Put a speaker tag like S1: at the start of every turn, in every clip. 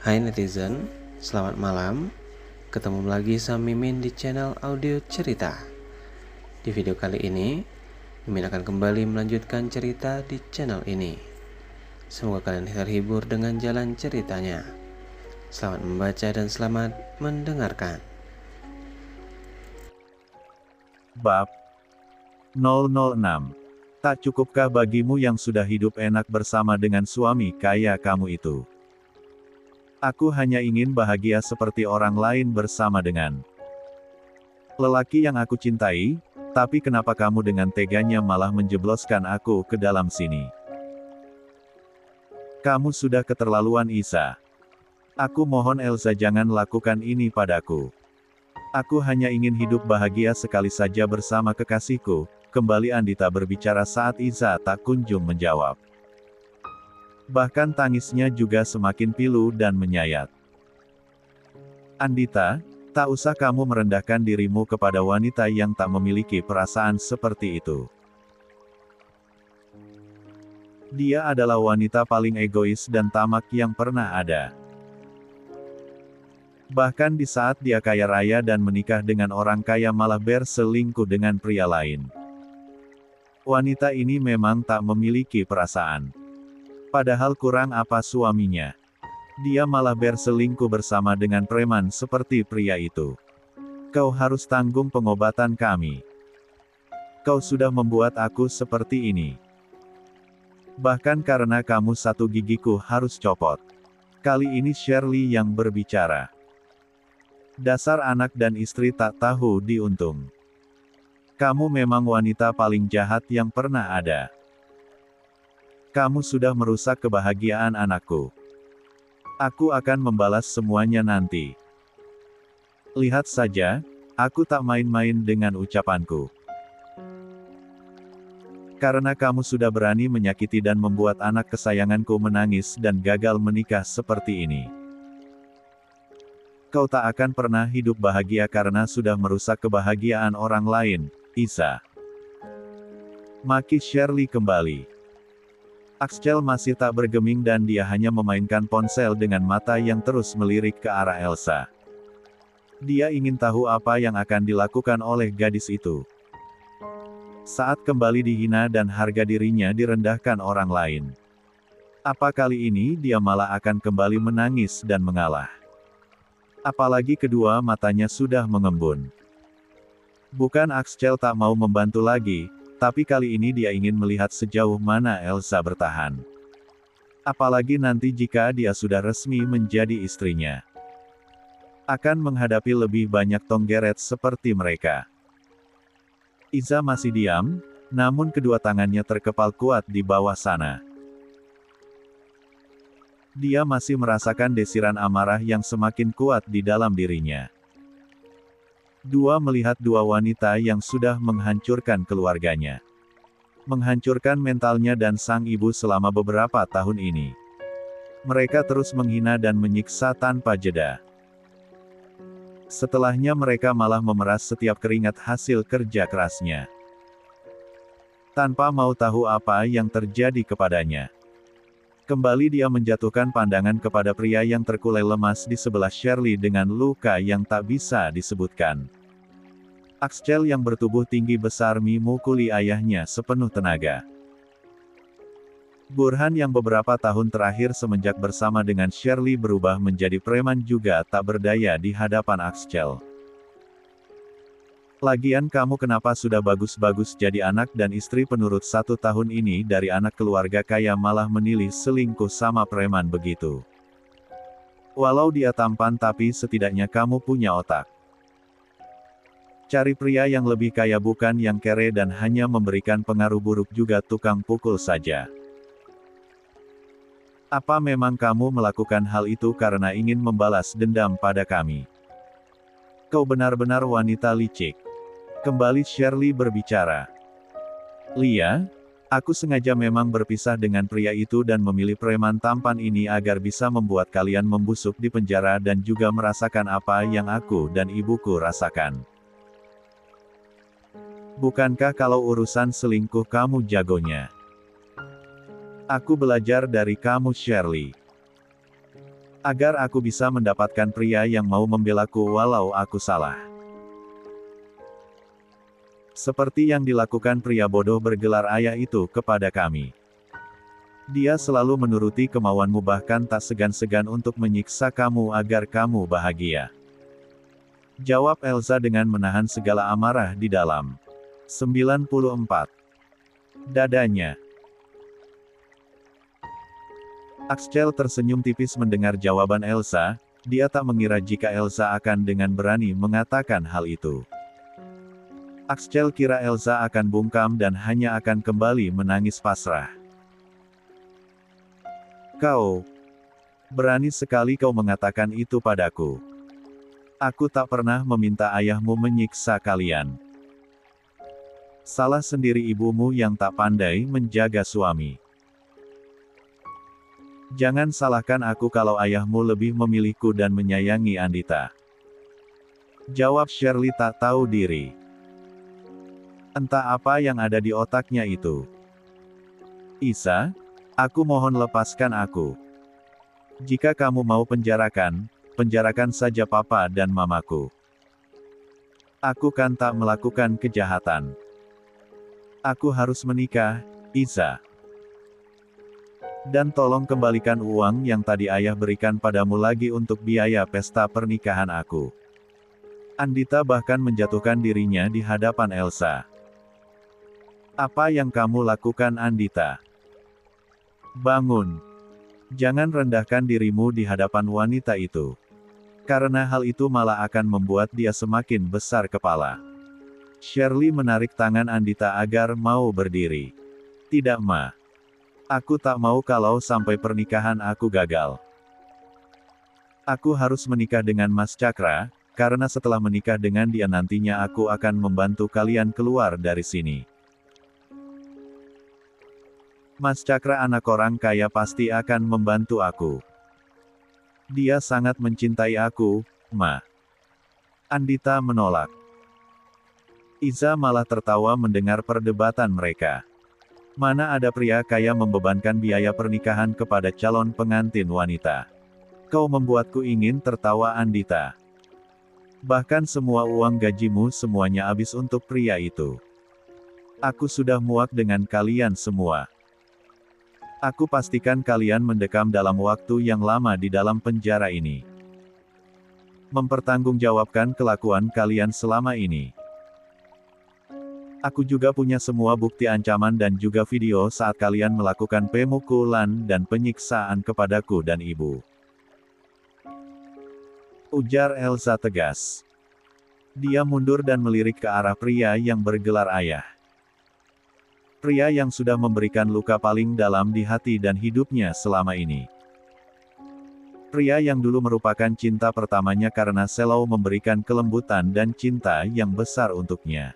S1: Hai netizen, selamat malam. Ketemu lagi sama Mimin di channel audio cerita. Di video kali ini, Mimin akan kembali melanjutkan cerita di channel ini. Semoga kalian terhibur dengan jalan ceritanya. Selamat membaca dan selamat mendengarkan.
S2: Bab 006. Tak cukupkah bagimu yang sudah hidup enak bersama dengan suami kaya kamu itu? Aku hanya ingin bahagia seperti orang lain bersama dengan lelaki yang aku cintai, tapi kenapa kamu dengan teganya malah menjebloskan aku ke dalam sini? Kamu sudah keterlaluan, Isa. Aku mohon Elsa jangan lakukan ini padaku. Aku hanya ingin hidup bahagia sekali saja bersama kekasihku, kembali Andita berbicara saat Isa tak kunjung menjawab. Bahkan tangisnya juga semakin pilu dan menyayat. Andita, tak usah kamu merendahkan dirimu kepada wanita yang tak memiliki perasaan seperti itu. Dia adalah wanita paling egois dan tamak yang pernah ada. Bahkan di saat dia kaya raya dan menikah dengan orang kaya malah berselingkuh dengan pria lain. Wanita ini memang tak memiliki perasaan. Padahal kurang apa suaminya. Dia malah berselingkuh bersama dengan preman seperti pria itu. Kau harus tanggung pengobatan kami. Kau sudah membuat aku seperti ini. Bahkan karena kamu satu gigiku harus copot. Kali ini Shirley yang berbicara. Dasar anak dan istri tak tahu diuntung. Kamu memang wanita paling jahat yang pernah ada. Kamu sudah merusak kebahagiaan anakku. Aku akan membalas semuanya nanti. Lihat saja, aku tak main-main dengan ucapanku. Karena kamu sudah berani menyakiti dan membuat anak kesayanganku menangis dan gagal menikah seperti ini. Kau tak akan pernah hidup bahagia karena sudah merusak kebahagiaan orang lain, Isa. Maki Shirley kembali. Axel masih tak bergeming dan dia hanya memainkan ponsel dengan mata yang terus melirik ke arah Elsa. Dia ingin tahu apa yang akan dilakukan oleh gadis itu. Saat kembali dihina dan harga dirinya direndahkan orang lain. Apa kali ini dia malah akan kembali menangis dan mengalah. Apalagi kedua matanya sudah mengembun. Bukan Axel tak mau membantu lagi, tapi kali ini dia ingin melihat sejauh mana Elsa bertahan. Apalagi nanti jika dia sudah resmi menjadi istrinya. Akan menghadapi lebih banyak tonggeret seperti mereka. Iza masih diam, namun kedua tangannya terkepal kuat di bawah sana. Dia masih merasakan desiran amarah yang semakin kuat di dalam dirinya. Melihat dua wanita yang sudah menghancurkan keluarganya. Menghancurkan mentalnya dan sang ibu selama beberapa tahun ini. Mereka terus menghina dan menyiksa tanpa jeda. Setelahnya mereka malah memeras setiap keringat hasil kerja kerasnya. Tanpa mau tahu apa yang terjadi kepadanya. Kembali dia menjatuhkan pandangan kepada pria yang terkulai lemas di sebelah Shirley dengan luka yang tak bisa disebutkan. Axel yang bertubuh tinggi besar memukuli ayahnya sepenuh tenaga. Burhan yang beberapa tahun terakhir semenjak bersama dengan Shirley berubah menjadi preman juga tak berdaya di hadapan Axel. Lagian kamu kenapa sudah bagus-bagus jadi anak dan istri penurut 1 tahun ini dari anak keluarga kaya malah menilih selingkuh sama preman begitu. Walau dia tampan tapi setidaknya kamu punya otak. Cari pria yang lebih kaya bukan yang kere dan hanya memberikan pengaruh buruk juga tukang pukul saja. Apa memang kamu melakukan hal itu karena ingin membalas dendam pada kami? Kau benar-benar wanita licik. Kembali Shirley berbicara. Lia, aku sengaja memang berpisah dengan pria itu dan memilih preman tampan ini agar bisa membuat kalian membusuk di penjara dan juga merasakan apa yang aku dan ibuku rasakan. Bukankah kalau urusan selingkuh kamu jagonya? Aku belajar dari kamu Shirley. Agar aku bisa mendapatkan pria yang mau membelaku walau aku salah. Seperti yang dilakukan pria bodoh bergelar ayah itu kepada kami. Dia selalu menuruti kemauanmu bahkan tak segan-segan untuk menyiksa kamu agar kamu bahagia. Jawab Elsa dengan menahan segala amarah di dalam. 94. Dadanya. Axel tersenyum tipis mendengar jawaban Elsa, dia tak mengira jika Elsa akan dengan berani mengatakan hal itu. Axel kira Elsa akan bungkam dan hanya akan kembali menangis pasrah. Kau berani sekali kau mengatakan itu padaku. Aku tak pernah meminta ayahmu menyiksa kalian. Salah sendiri ibumu yang tak pandai menjaga suami. Jangan salahkan aku kalau ayahmu lebih memilihku dan menyayangi Andita. Jawab Shirley tak tahu diri. Entah apa yang ada di otaknya itu. Isa, aku mohon lepaskan aku. Jika kamu mau penjarakan, penjarakan saja papa dan mamaku. Aku kan tak melakukan kejahatan. Aku harus menikah, Isa. Dan tolong kembalikan uang yang tadi ayah berikan padamu lagi untuk biaya pesta pernikahan aku. Andita bahkan menjatuhkan dirinya di hadapan Elsa. Apa yang kamu lakukan, Andita? Bangun. Jangan rendahkan dirimu di hadapan wanita itu. Karena hal itu malah akan membuat dia semakin besar kepala. Shirley menarik tangan Andita agar mau berdiri. Tidak, Ma. Aku tak mau kalau sampai pernikahan aku gagal. Aku harus menikah dengan Mas Cakra, karena setelah menikah dengan dia nantinya aku akan membantu kalian keluar dari sini. Mas Cakra anak orang kaya pasti akan membantu aku. Dia sangat mencintai aku, Ma. Andita menolak. Iza malah tertawa mendengar perdebatan mereka. Mana ada pria kaya membebankan biaya pernikahan kepada calon pengantin wanita. Kau membuatku ingin tertawa, Andita. Bahkan semua uang gajimu semuanya habis untuk pria itu. Aku sudah muak dengan kalian semua. Aku pastikan kalian mendekam dalam waktu yang lama di dalam penjara ini. Mempertanggungjawabkan kelakuan kalian selama ini. Aku juga punya semua bukti ancaman dan juga video saat kalian melakukan pemukulan dan penyiksaan kepadaku dan ibu. Ujar Elsa tegas. Dia mundur dan melirik ke arah pria yang bergelar ayah. Pria yang sudah memberikan luka paling dalam di hati dan hidupnya selama ini. Pria yang dulu merupakan cinta pertamanya karena selalu memberikan kelembutan dan cinta yang besar untuknya.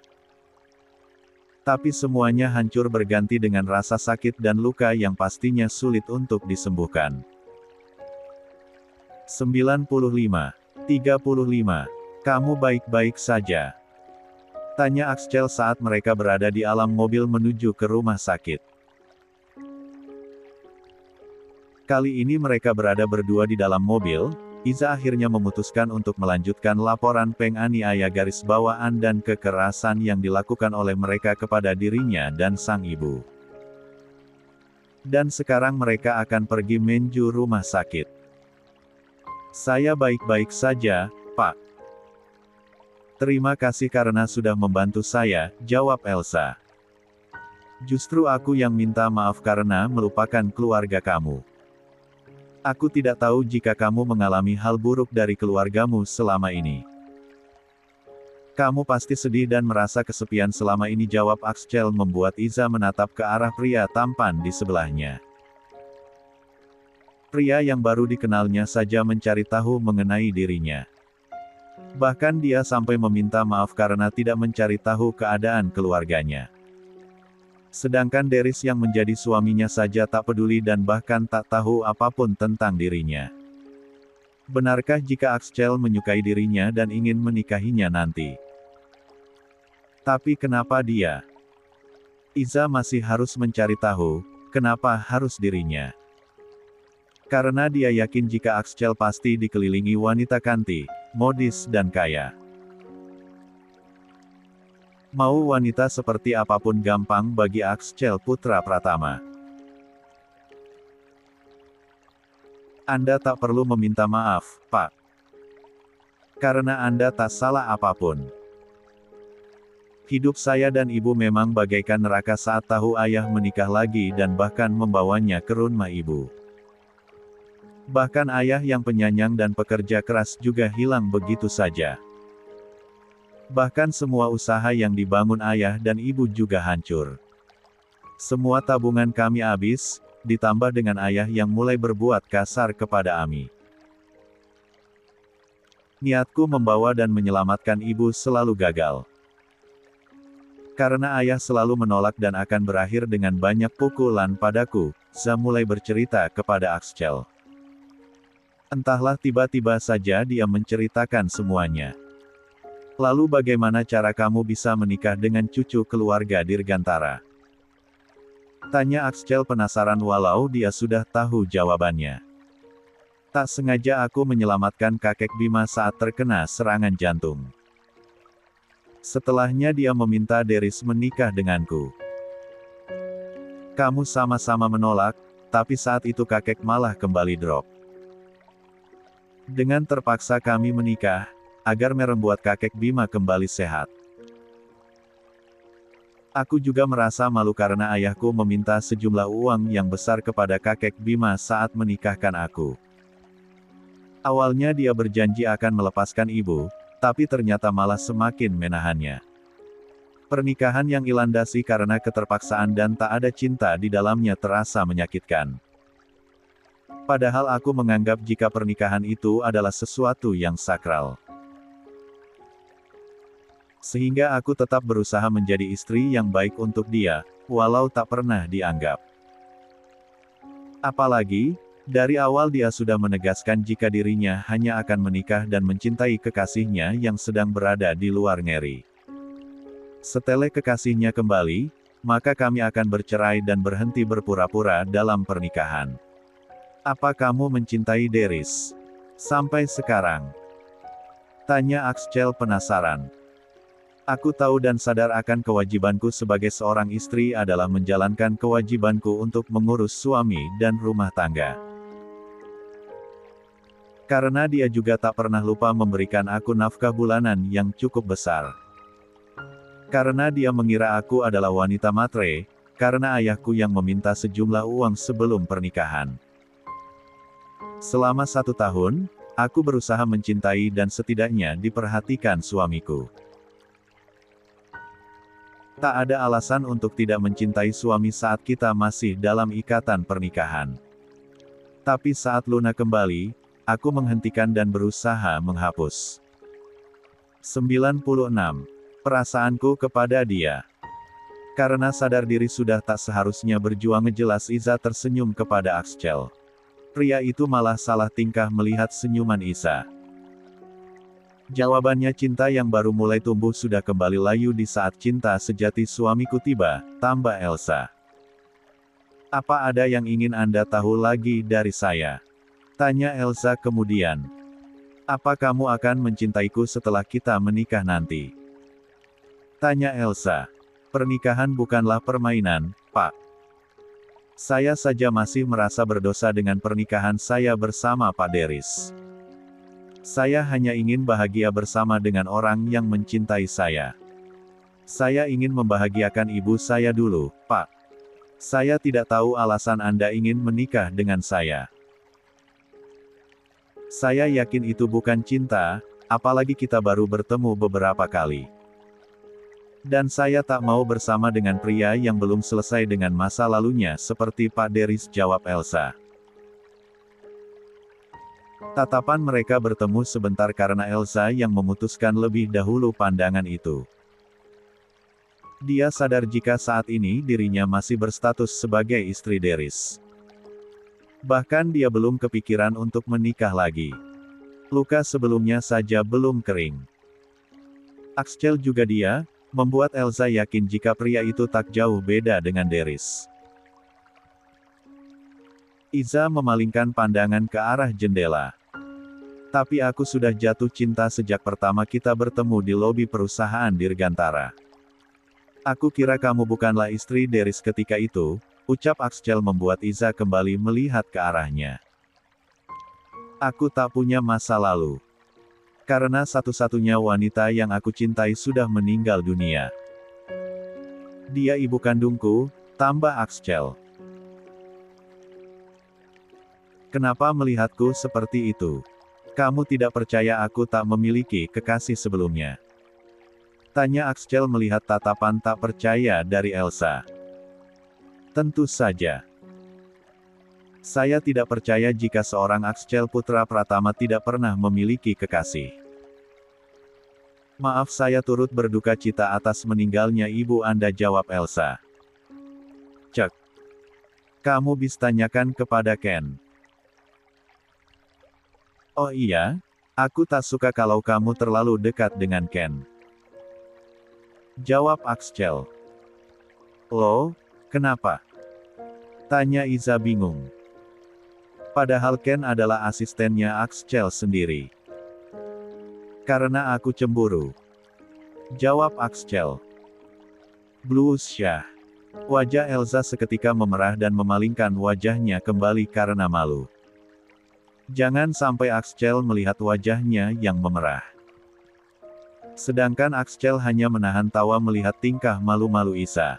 S2: Tapi semuanya hancur berganti dengan rasa sakit dan luka yang pastinya sulit untuk disembuhkan. 95. 35. Kamu baik-baik saja? Tanya Axel saat mereka berada di alam mobil menuju ke rumah sakit. Kali ini mereka berada berdua di dalam mobil. Iza akhirnya memutuskan untuk melanjutkan laporan penganiaya garis bawaan dan kekerasan yang dilakukan oleh mereka kepada dirinya dan sang ibu. Dan sekarang mereka akan pergi menuju rumah sakit. Saya baik-baik saja, Pak. Terima kasih karena sudah membantu saya, jawab Elsa. Justru aku yang minta maaf karena melupakan keluarga kamu. Aku tidak tahu jika kamu mengalami hal buruk dari keluargamu selama ini. Kamu pasti sedih dan merasa kesepian selama ini, jawab Axel membuat Iza menatap ke arah pria tampan di sebelahnya. Pria yang baru dikenalnya saja mencari tahu mengenai dirinya. Bahkan dia sampai meminta maaf karena tidak mencari tahu keadaan keluarganya. Sedangkan Deris yang menjadi suaminya saja tak peduli dan bahkan tak tahu apapun tentang dirinya. Benarkah jika Axel menyukai dirinya dan ingin menikahinya nanti? Tapi kenapa dia? Iza masih harus mencari tahu, kenapa harus dirinya? Karena dia yakin jika Axel pasti dikelilingi wanita cantik, modis dan kaya. Mau wanita seperti apapun gampang bagi Axel Putra Pratama. Anda tak perlu meminta maaf, Pak. Karena Anda tak salah apapun. Hidup saya dan ibu memang bagaikan neraka saat tahu ayah menikah lagi dan bahkan membawanya ke rumah ibu. Bahkan ayah yang penyayang dan pekerja keras juga hilang begitu saja. Bahkan semua usaha yang dibangun ayah dan ibu juga hancur. Semua tabungan kami habis, ditambah dengan ayah yang mulai berbuat kasar kepada Ami. Niatku membawa dan menyelamatkan ibu selalu gagal. Karena ayah selalu menolak dan akan berakhir dengan banyak pukulan padaku, saya mulai bercerita kepada Axel. Entahlah tiba-tiba saja dia menceritakan semuanya. Lalu bagaimana cara kamu bisa menikah dengan cucu keluarga Dirgantara? Tanya Axel penasaran walau dia sudah tahu jawabannya. Tak sengaja aku menyelamatkan kakek Bima saat terkena serangan jantung. Setelahnya dia meminta Deris menikah denganku. Kamu sama-sama menolak, tapi saat itu kakek malah kembali drop. Dengan terpaksa kami menikah, agar membuat kakek Bima kembali sehat. Aku juga merasa malu karena ayahku meminta sejumlah uang yang besar kepada kakek Bima saat menikahkan aku. Awalnya dia berjanji akan melepaskan ibu, tapi ternyata malah semakin menahannya. Pernikahan yang ilandasi karena keterpaksaan dan tak ada cinta di dalamnya terasa menyakitkan. Padahal aku menganggap jika pernikahan itu adalah sesuatu yang sakral. Sehingga aku tetap berusaha menjadi istri yang baik untuk dia, walau tak pernah dianggap. Apalagi, dari awal dia sudah menegaskan jika dirinya hanya akan menikah dan mencintai kekasihnya yang sedang berada di luar Ngeri. Setelah kekasihnya kembali, maka kami akan bercerai dan berhenti berpura-pura dalam pernikahan. Apa kamu mencintai Deris? Sampai sekarang? Tanya Axel penasaran. Aku tahu dan sadar akan kewajibanku sebagai seorang istri adalah menjalankan kewajibanku untuk mengurus suami dan rumah tangga. Karena dia juga tak pernah lupa memberikan aku nafkah bulanan yang cukup besar. Karena dia mengira aku adalah wanita matre, karena ayahku yang meminta sejumlah uang sebelum pernikahan. Selama 1 tahun, aku berusaha mencintai dan setidaknya diperhatikan suamiku. Tak ada alasan untuk tidak mencintai suami saat kita masih dalam ikatan pernikahan. Tapi saat Luna kembali, aku menghentikan dan berusaha menghapus. 96. Perasaanku kepada dia. Karena sadar diri sudah tak seharusnya berjuang ngejelas Iza tersenyum kepada Axel. Pria itu malah salah tingkah melihat senyuman Iza. Jawabannya cinta yang baru mulai tumbuh sudah kembali layu di saat cinta sejati suamiku tiba, tambah Elsa. Apa ada yang ingin Anda tahu lagi dari saya? Tanya Elsa kemudian. Apa kamu akan mencintaiku setelah kita menikah nanti? Tanya Elsa. Pernikahan bukanlah permainan, Pak. Saya saja masih merasa berdosa dengan pernikahan saya bersama Pak Deris. Saya hanya ingin bahagia bersama dengan orang yang mencintai saya. Saya ingin membahagiakan ibu saya dulu, Pak. Saya tidak tahu alasan Anda ingin menikah dengan saya. Saya yakin itu bukan cinta, apalagi kita baru bertemu beberapa kali. Dan saya tak mau bersama dengan pria yang belum selesai dengan masa lalunya seperti Pak Deris, jawab Elsa. Tatapan mereka bertemu sebentar karena Elsa yang memutuskan lebih dahulu pandangan itu. Dia sadar jika saat ini dirinya masih berstatus sebagai istri Deris. Bahkan dia belum kepikiran untuk menikah lagi. Luka sebelumnya saja belum kering. Axel juga dia, membuat Elsa yakin jika pria itu tak jauh beda dengan Deris. Iza memalingkan pandangan ke arah jendela. Tapi aku sudah jatuh cinta sejak pertama kita bertemu di lobi perusahaan Dirgantara. Aku kira kamu bukanlah istri Deris ketika itu, ucap Axel membuat Iza kembali melihat ke arahnya. Aku tak punya masa lalu. Karena satu-satunya wanita yang aku cintai sudah meninggal dunia. Dia ibu kandungku, tambah Axel. Kenapa melihatku seperti itu? Kamu tidak percaya aku tak memiliki kekasih sebelumnya? Tanya Axel melihat tatapan tak percaya dari Elsa. Tentu saja. Saya tidak percaya jika seorang Axel putra Pratama tidak pernah memiliki kekasih. Maaf, saya turut berduka cita atas meninggalnya ibu Anda, jawab Elsa. Cek. Kamu bisa tanyakan kepada Ken. Oh iya, aku tak suka kalau kamu terlalu dekat dengan Ken. Jawab Axel. Loh, kenapa? Tanya Iza bingung. Padahal Ken adalah asistennya Axel sendiri. Karena aku cemburu. Jawab Axel. Blues Syah. Wajah Elsa seketika memerah dan memalingkan wajahnya kembali karena malu. Jangan sampai Axel melihat wajahnya yang memerah. Sedangkan Axel hanya menahan tawa melihat tingkah malu-malu Iza.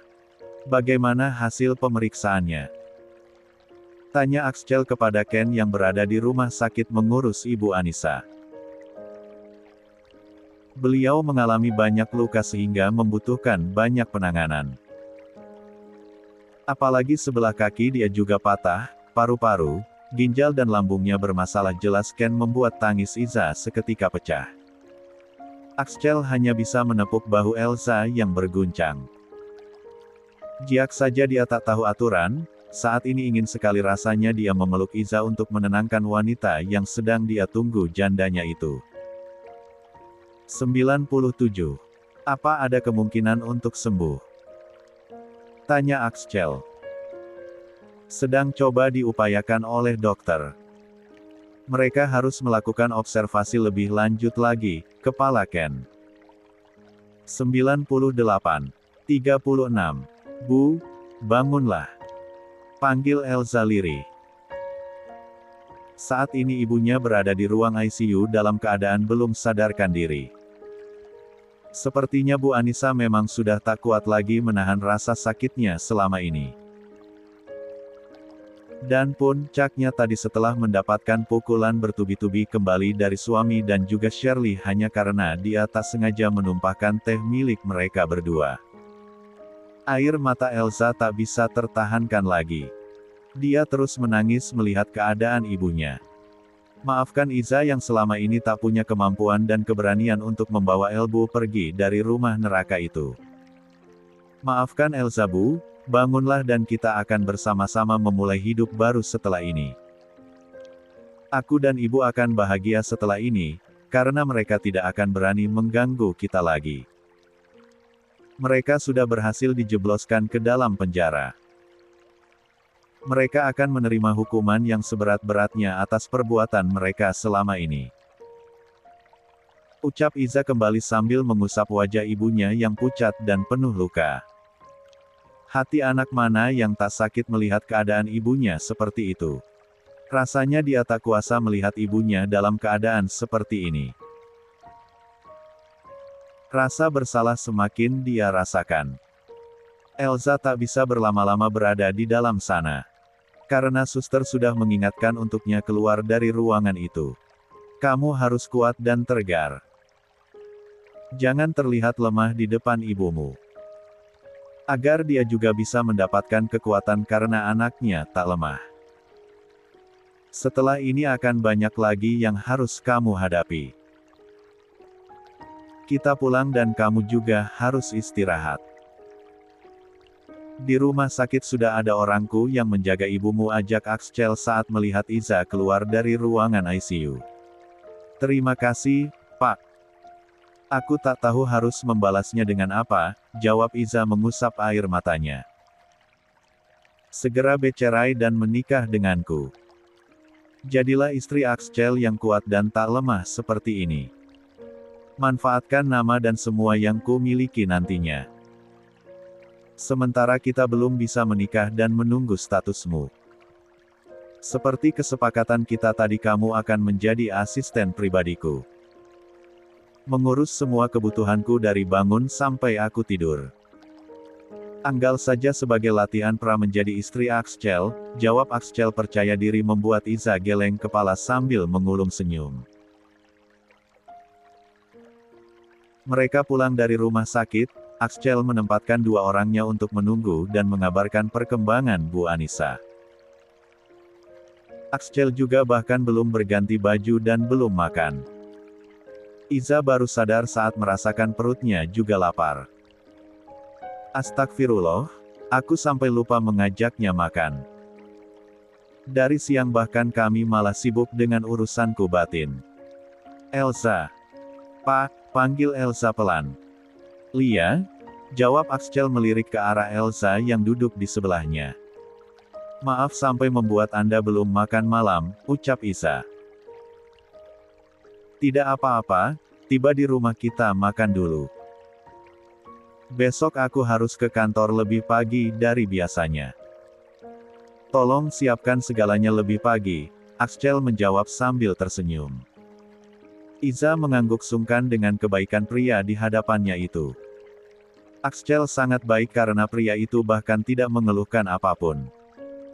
S2: Bagaimana hasil pemeriksaannya? Tanya Axel kepada Ken yang berada di rumah sakit mengurus Ibu Anissa. Beliau mengalami banyak luka sehingga membutuhkan banyak penanganan. Apalagi sebelah kaki dia juga patah, paru-paru, ginjal dan lambungnya bermasalah, jelas Ken membuat tangis Iza seketika pecah. Axel hanya bisa menepuk bahu Elsa yang berguncang. Jiak saja dia tak tahu aturan, saat ini ingin sekali rasanya dia memeluk Iza untuk menenangkan wanita yang sedang dia tunggu jandanya itu. 97. Apa ada kemungkinan untuk sembuh? Tanya Axel. Sedang coba diupayakan oleh dokter. Mereka harus melakukan observasi lebih lanjut lagi, kepala Ken. 98. 36. Bu, bangunlah. Panggil Elsa lirih. Saat ini ibunya berada di ruang ICU dalam keadaan belum sadarkan diri. Sepertinya Bu Anissa memang sudah tak kuat lagi menahan rasa sakitnya selama ini. Dan puncaknya tadi setelah mendapatkan pukulan bertubi-tubi kembali dari suami dan juga Shirley hanya karena dia tak sengaja menumpahkan teh milik mereka berdua. Air mata Elsa tak bisa tertahankan lagi. Dia terus menangis melihat keadaan ibunya. Maafkan Iza yang selama ini tak punya kemampuan dan keberanian untuk membawa Elbu pergi dari rumah neraka itu. Maafkan Elsa Bu. Bangunlah dan kita akan bersama-sama memulai hidup baru setelah ini. Aku dan ibu akan bahagia setelah ini, karena mereka tidak akan berani mengganggu kita lagi. Mereka sudah berhasil dijebloskan ke dalam penjara. Mereka akan menerima hukuman yang seberat-beratnya atas perbuatan mereka selama ini. Ucap Iza kembali sambil mengusap wajah ibunya yang pucat dan penuh luka. Hati anak mana yang tak sakit melihat keadaan ibunya seperti itu. Rasanya dia tak kuasa melihat ibunya dalam keadaan seperti ini. Rasa bersalah semakin dia rasakan. Elsa tak bisa berlama-lama berada di dalam sana. Karena suster sudah mengingatkan untuknya keluar dari ruangan itu. Kamu harus kuat dan tegar. Jangan terlihat lemah di depan ibumu. Agar dia juga bisa mendapatkan kekuatan karena anaknya tak lemah. Setelah ini akan banyak lagi yang harus kamu hadapi. Kita pulang dan kamu juga harus istirahat. Di rumah sakit sudah ada orangku yang menjaga ibumu, ajak Axel saat melihat Iza keluar dari ruangan ICU. Terima kasih, Pak. Aku tak tahu harus membalasnya dengan apa, jawab Iza mengusap air matanya. Segera bercerai dan menikah denganku. Jadilah istri Axel yang kuat dan tak lemah seperti ini. Manfaatkan nama dan semua yang ku miliki nantinya. Sementara kita belum bisa menikah dan menunggu statusmu. Seperti kesepakatan kita tadi, kamu akan menjadi asisten pribadiku. Mengurus semua kebutuhanku dari bangun sampai aku tidur. Anggap saja sebagai latihan pra menjadi istri Axel, jawab Axel percaya diri membuat Iza geleng kepala sambil mengulum senyum. Mereka pulang dari rumah sakit, Axel menempatkan 2 orangnya untuk menunggu dan mengabarkan perkembangan Bu Anissa. Axel juga bahkan belum berganti baju dan belum makan. Iza baru sadar saat merasakan perutnya juga lapar. Astagfirullah, aku sampai lupa mengajaknya makan. Dari siang bahkan kami malah sibuk dengan urusanku batin. Elsa. Pak, panggil Elsa pelan. Lia? Jawab Axel melirik ke arah Elsa yang duduk di sebelahnya. Maaf sampai membuat Anda belum makan malam, ucap Iza. Tidak apa-apa, tiba di rumah kita makan dulu. Besok aku harus ke kantor lebih pagi dari biasanya. Tolong siapkan segalanya lebih pagi, Axel menjawab sambil tersenyum. Iza mengangguk sungkan dengan kebaikan pria di hadapannya itu. Axel sangat baik karena pria itu bahkan tidak mengeluhkan apapun.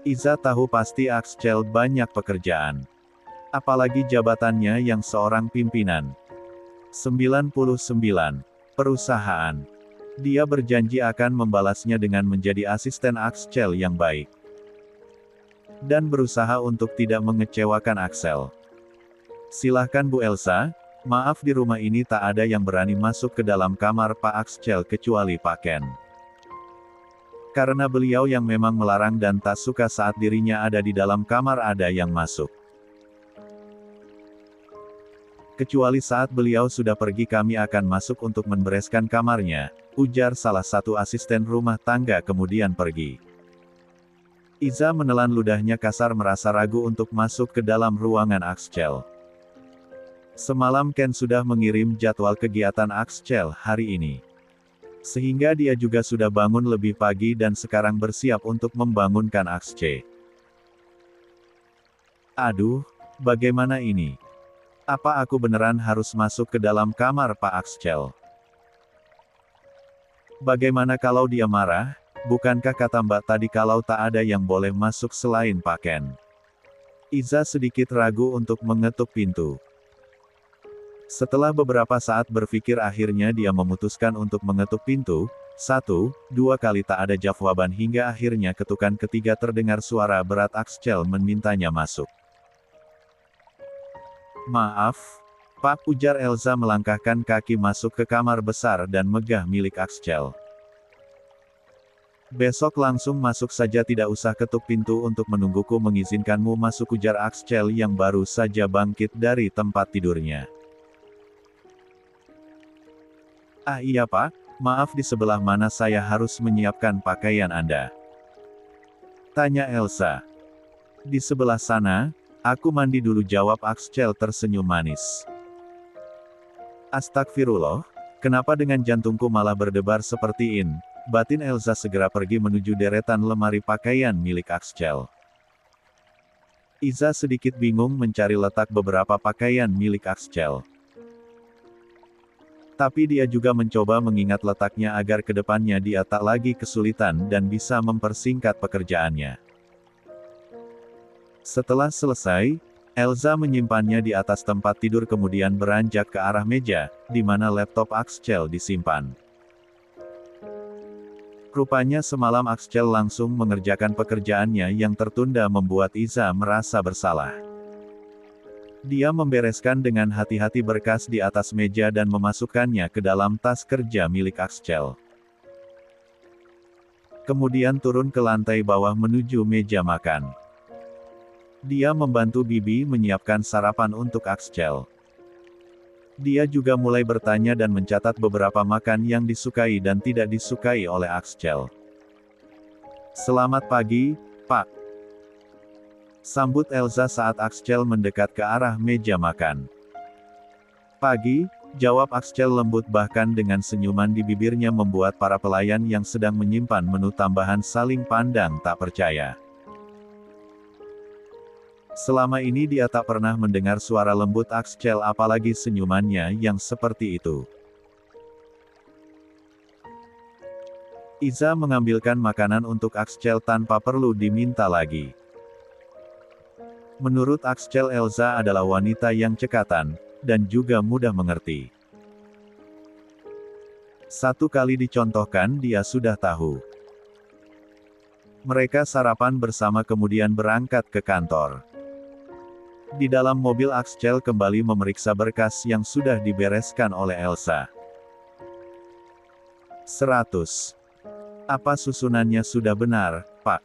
S2: Iza tahu pasti Axel banyak pekerjaan. Apalagi jabatannya yang seorang pimpinan. 99 perusahaan. Dia berjanji akan membalasnya dengan menjadi asisten Axel yang baik. Dan berusaha untuk tidak mengecewakan Axel. Silahkan Bu Elsa, maaf di rumah ini tak ada yang berani masuk ke dalam kamar Pak Axel kecuali Pak Ken. Karena beliau yang memang melarang dan tak suka saat dirinya ada di dalam kamar ada yang masuk. Kecuali saat beliau sudah pergi kami akan masuk untuk membereskan kamarnya, ujar salah satu asisten rumah tangga kemudian pergi. Iza menelan ludahnya kasar merasa ragu untuk masuk ke dalam ruangan Axel. Semalam Ken sudah mengirim jadwal kegiatan Axel hari ini. Sehingga dia juga sudah bangun lebih pagi dan sekarang bersiap untuk membangunkan Axel. Aduh, bagaimana ini? Apa aku beneran harus masuk ke dalam kamar Pak Axel? Bagaimana kalau dia marah? Bukankah kata Mbak tadi kalau tak ada yang boleh masuk selain Pak Ken? Iza sedikit ragu untuk mengetuk pintu. Setelah beberapa saat berpikir akhirnya dia memutuskan untuk mengetuk pintu. 1, 2 kali tak ada jawaban hingga akhirnya ketukan ketiga terdengar suara berat Axel memintanya masuk. Maaf, Pak, ujar Elsa melangkahkan kaki masuk ke kamar besar dan megah milik Axel. Besok langsung masuk saja tidak usah ketuk pintu untuk menungguku mengizinkanmu masuk ujar Axel yang baru saja bangkit dari tempat tidurnya. Ah iya Pak, maaf di sebelah mana saya harus menyiapkan pakaian Anda? Tanya Elsa. Di sebelah sana. Aku mandi dulu jawab Axel tersenyum manis. Astagfirullah, kenapa dengan jantungku malah berdebar seperti ini? Batin Elsa segera pergi menuju deretan lemari pakaian milik Axel. Iza sedikit bingung mencari letak beberapa pakaian milik Axel. Tapi dia juga mencoba mengingat letaknya agar kedepannya dia tak lagi kesulitan dan bisa mempersingkat pekerjaannya. Setelah selesai, Elsa menyimpannya di atas tempat tidur kemudian beranjak ke arah meja, di mana laptop Axel disimpan. Rupanya semalam Axel langsung mengerjakan pekerjaannya yang tertunda membuat Iza merasa bersalah. Dia membereskan dengan hati-hati berkas di atas meja dan memasukkannya ke dalam tas kerja milik Axel. Kemudian turun ke lantai bawah menuju meja makan. Dia membantu Bibi menyiapkan sarapan untuk Axel. Dia juga mulai bertanya dan mencatat beberapa makan yang disukai dan tidak disukai oleh Axel. Selamat pagi, Pak. Sambut Elsa saat Axel mendekat ke arah meja makan. Pagi, jawab Axel lembut bahkan dengan senyuman di bibirnya membuat para pelayan yang sedang menyimpan menu tambahan saling pandang tak percaya. Selama ini dia tak pernah mendengar suara lembut Axel apalagi senyumannya yang seperti itu. Iza mengambilkan makanan untuk Axel tanpa perlu diminta lagi. Menurut Axel, Elsa adalah wanita yang cekatan, dan juga mudah mengerti. Satu kali dicontohkan dia sudah tahu. Mereka sarapan bersama kemudian berangkat ke kantor. Di dalam mobil Axel kembali memeriksa berkas yang sudah dibereskan oleh Elsa. 100. Apa susunannya sudah benar, Pak?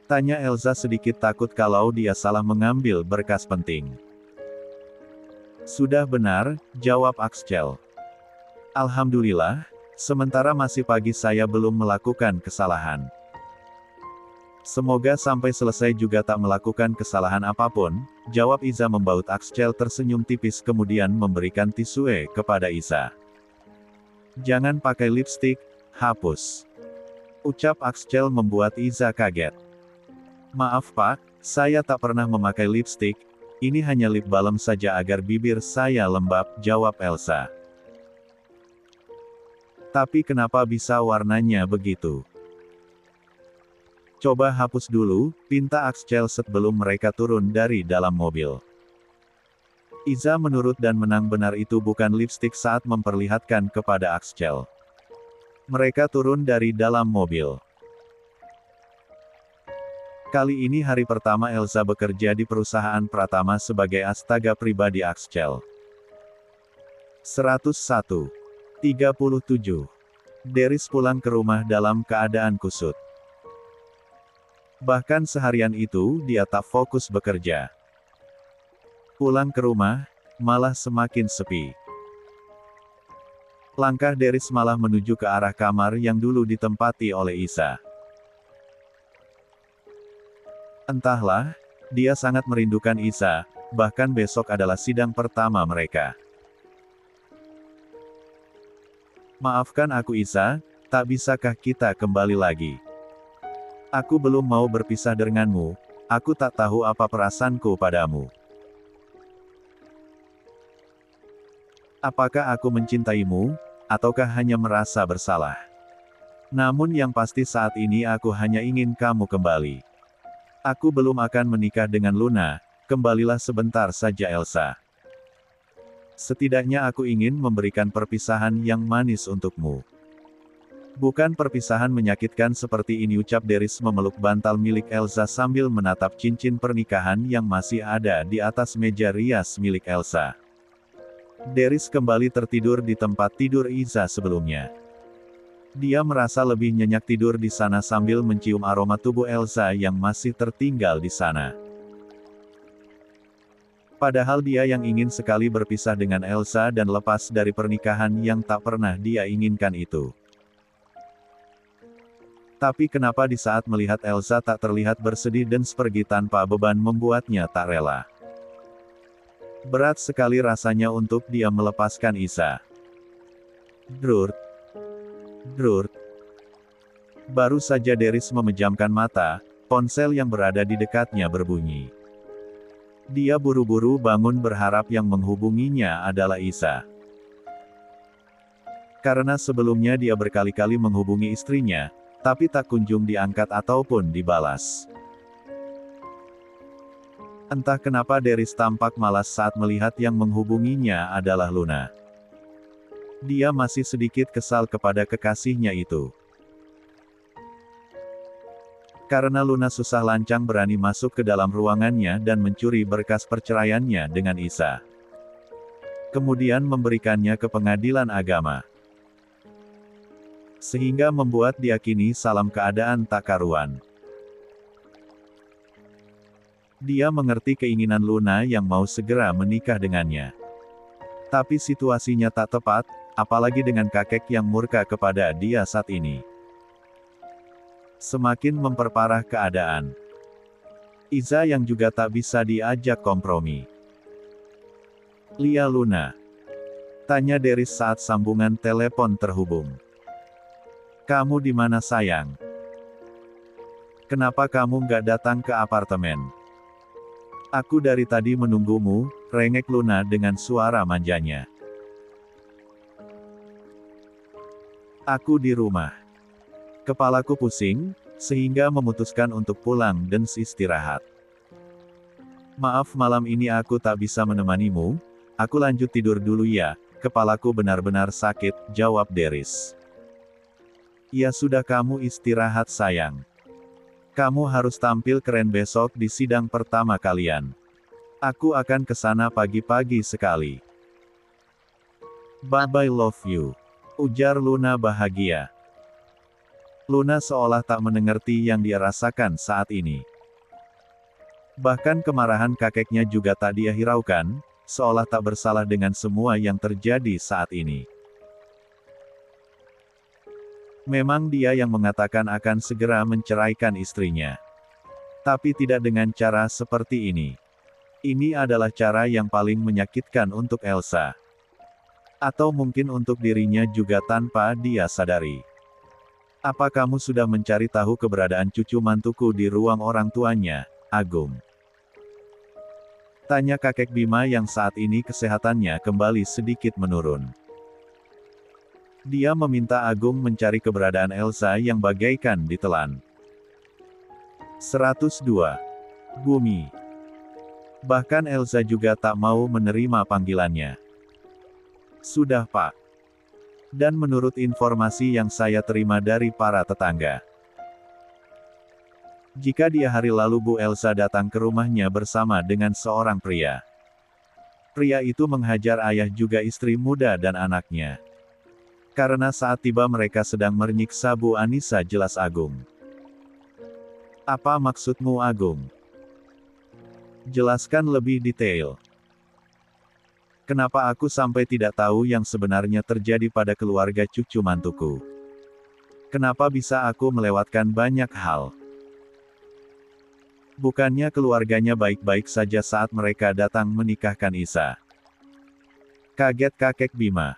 S2: Tanya Elsa sedikit takut kalau dia salah mengambil berkas penting. Sudah benar, jawab Axel. Alhamdulillah, sementara masih pagi saya belum melakukan kesalahan. Semoga sampai selesai juga tak melakukan kesalahan apapun, jawab Iza membaut. Axel tersenyum tipis kemudian memberikan tisu kepada Iza. Jangan pakai lipstik, hapus. Ucap Axel membuat Iza kaget. Maaf Pak, saya tak pernah memakai lipstik, ini hanya lip balm saja agar bibir saya lembab, jawab Elsa. Tapi kenapa bisa warnanya begitu? Coba hapus dulu, pinta Axel sebelum mereka turun dari dalam mobil. Iza menurut dan menang benar itu bukan lipstik saat memperlihatkan kepada Axel. Mereka turun dari dalam mobil. Kali ini hari pertama Elsa bekerja di perusahaan Pratama sebagai astaga pribadi Axel. 101. 37. Deris pulang ke rumah dalam keadaan kusut. Bahkan seharian itu, dia tak fokus bekerja. Pulang ke rumah, malah semakin sepi. Langkah Deris malah menuju ke arah kamar yang dulu ditempati oleh Isa. Entahlah, dia sangat merindukan Isa, bahkan besok adalah sidang pertama mereka. Maafkan aku Isa, tak bisakah kita kembali lagi? Aku belum mau berpisah denganmu, aku tak tahu apa perasaanku padamu. Apakah aku mencintaimu, ataukah hanya merasa bersalah? Namun yang pasti saat ini aku hanya ingin kamu kembali. Aku belum akan menikah dengan Luna, kembalilah sebentar saja Elsa. Setidaknya aku ingin memberikan perpisahan yang manis untukmu. Bukan perpisahan menyakitkan seperti ini, ucap Deris memeluk bantal milik Elsa sambil menatap cincin pernikahan yang masih ada di atas meja rias milik Elsa. Deris kembali tertidur di tempat tidur Iza sebelumnya. Dia merasa lebih nyenyak tidur di sana sambil mencium aroma tubuh Elsa yang masih tertinggal di sana. Padahal dia yang ingin sekali berpisah dengan Elsa dan lepas dari pernikahan yang tak pernah dia inginkan itu. Tapi kenapa di saat melihat Elsa tak terlihat bersedih dan pergi tanpa beban membuatnya tak rela. Berat sekali rasanya untuk dia melepaskan Isa. Drurt. Drurt. Baru saja Deris memejamkan mata, ponsel yang berada di dekatnya berbunyi. Dia buru-buru bangun berharap yang menghubunginya adalah Isa. Karena sebelumnya dia berkali-kali menghubungi istrinya, tapi tak kunjung diangkat ataupun dibalas. Entah kenapa Deris tampak malas saat melihat yang menghubunginya adalah Luna. Dia masih sedikit kesal kepada kekasihnya itu. Karena Luna susah lancang berani masuk ke dalam ruangannya dan mencuri berkas perceraiannya dengan Isa. Kemudian memberikannya ke pengadilan agama. Sehingga membuat dia kini dalam keadaan tak karuan. Dia mengerti keinginan Luna yang mau segera menikah dengannya. Tapi situasinya tak tepat, apalagi dengan kakek yang murka kepada dia saat ini. semakin memperparah keadaan. Iza yang juga tak bisa diajak kompromi. Lia Luna, tanya Deris saat sambungan telepon terhubung. Kamu di mana sayang? Kenapa kamu nggak datang ke apartemen? Aku dari tadi menunggumu, rengek Luna dengan suara manjanya. Aku di rumah. Kepalaku pusing, sehingga memutuskan untuk pulang dan istirahat. Maaf malam ini aku tak bisa menemanimu, aku lanjut tidur dulu ya, kepalaku benar-benar sakit, jawab Deris. Ya sudah kamu istirahat sayang. Kamu harus tampil keren besok di sidang pertama kalian. Aku akan ke sana pagi-pagi sekali. Bye-bye love you. Ujar Luna bahagia. Luna seolah tak mengerti yang dia rasakan saat ini. Bahkan kemarahan kakeknya juga tak dia hiraukan, seolah tak bersalah dengan semua yang terjadi saat ini. Memang dia yang mengatakan akan segera menceraikan istrinya. Tapi tidak dengan cara seperti ini. Ini adalah cara yang paling menyakitkan untuk Elsa. Atau mungkin untuk dirinya juga tanpa dia sadari. Apa kamu sudah mencari tahu keberadaan cucu mantuku di ruang orang tuanya, Agung? Tanya kakek Bima yang saat ini kesehatannya kembali sedikit menurun. Dia meminta Agung mencari keberadaan Elsa yang bagaikan ditelan. 102. Bumi. Bahkan Elsa juga tak mau menerima panggilannya. Sudah Pak. Dan menurut informasi yang saya terima dari para tetangga, jika dia hari lalu Bu Elsa datang ke rumahnya bersama dengan seorang pria. Pria itu menghajar ayah juga istri muda dan anaknya. Karena saat tiba mereka sedang menyiksa Bu Anissa jelas Agung. Apa maksudmu Agung? Jelaskan lebih detail. Kenapa aku sampai tidak tahu yang sebenarnya terjadi pada keluarga cucu mantuku? Kenapa bisa aku melewatkan banyak hal? Bukannya keluarganya baik-baik saja saat mereka datang menikahkan Isa? Kaget kakek Bima.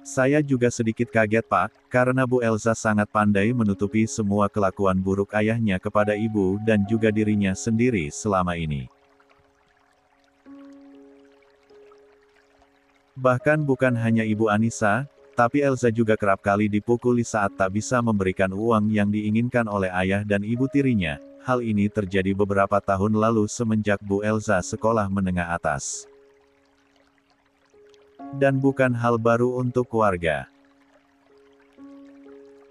S2: Saya juga sedikit kaget Pak, karena Bu Elsa sangat pandai menutupi semua kelakuan buruk ayahnya kepada ibu dan juga dirinya sendiri selama ini. Bahkan bukan hanya Ibu Anissa, tapi Elsa juga kerap kali dipukuli saat tak bisa memberikan uang yang diinginkan oleh ayah dan ibu tirinya. Hal ini terjadi beberapa tahun lalu semenjak Bu Elsa sekolah menengah atas. Dan bukan hal baru untuk keluarga.